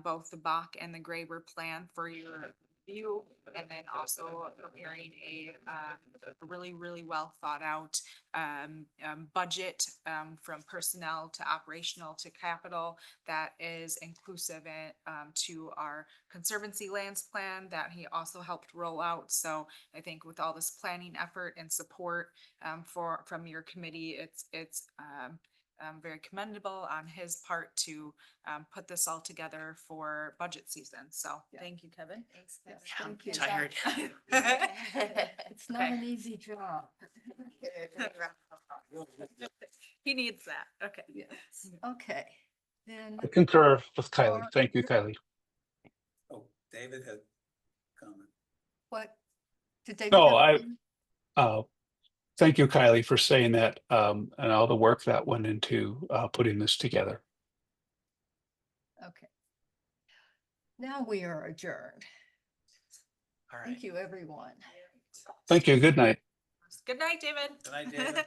both the Bach and the Graber plan for your review, and then also preparing a really, really well thought out budget from personnel to operational to capital that is inclusive to our Conservancy lands plan that he also helped roll out. So I think with all this planning effort and support from your committee, it's very commendable on his part to put this all together for budget season. So Yeah. thank you, Kevin. Thanks. Yes, I'm thank you. tired. It's not an easy job. He needs that. Okay. Yes, okay, then, I concur with Kylie. Or- Thank you, Kylie. Oh, David had comment. what? Did David No, have a comment? Thank you, Kylie, for saying that, and all the work that went into putting this together. Okay. Now we are adjourned. All right. Thank you, everyone. Thank you. Good night. Good night, David. Good night, David.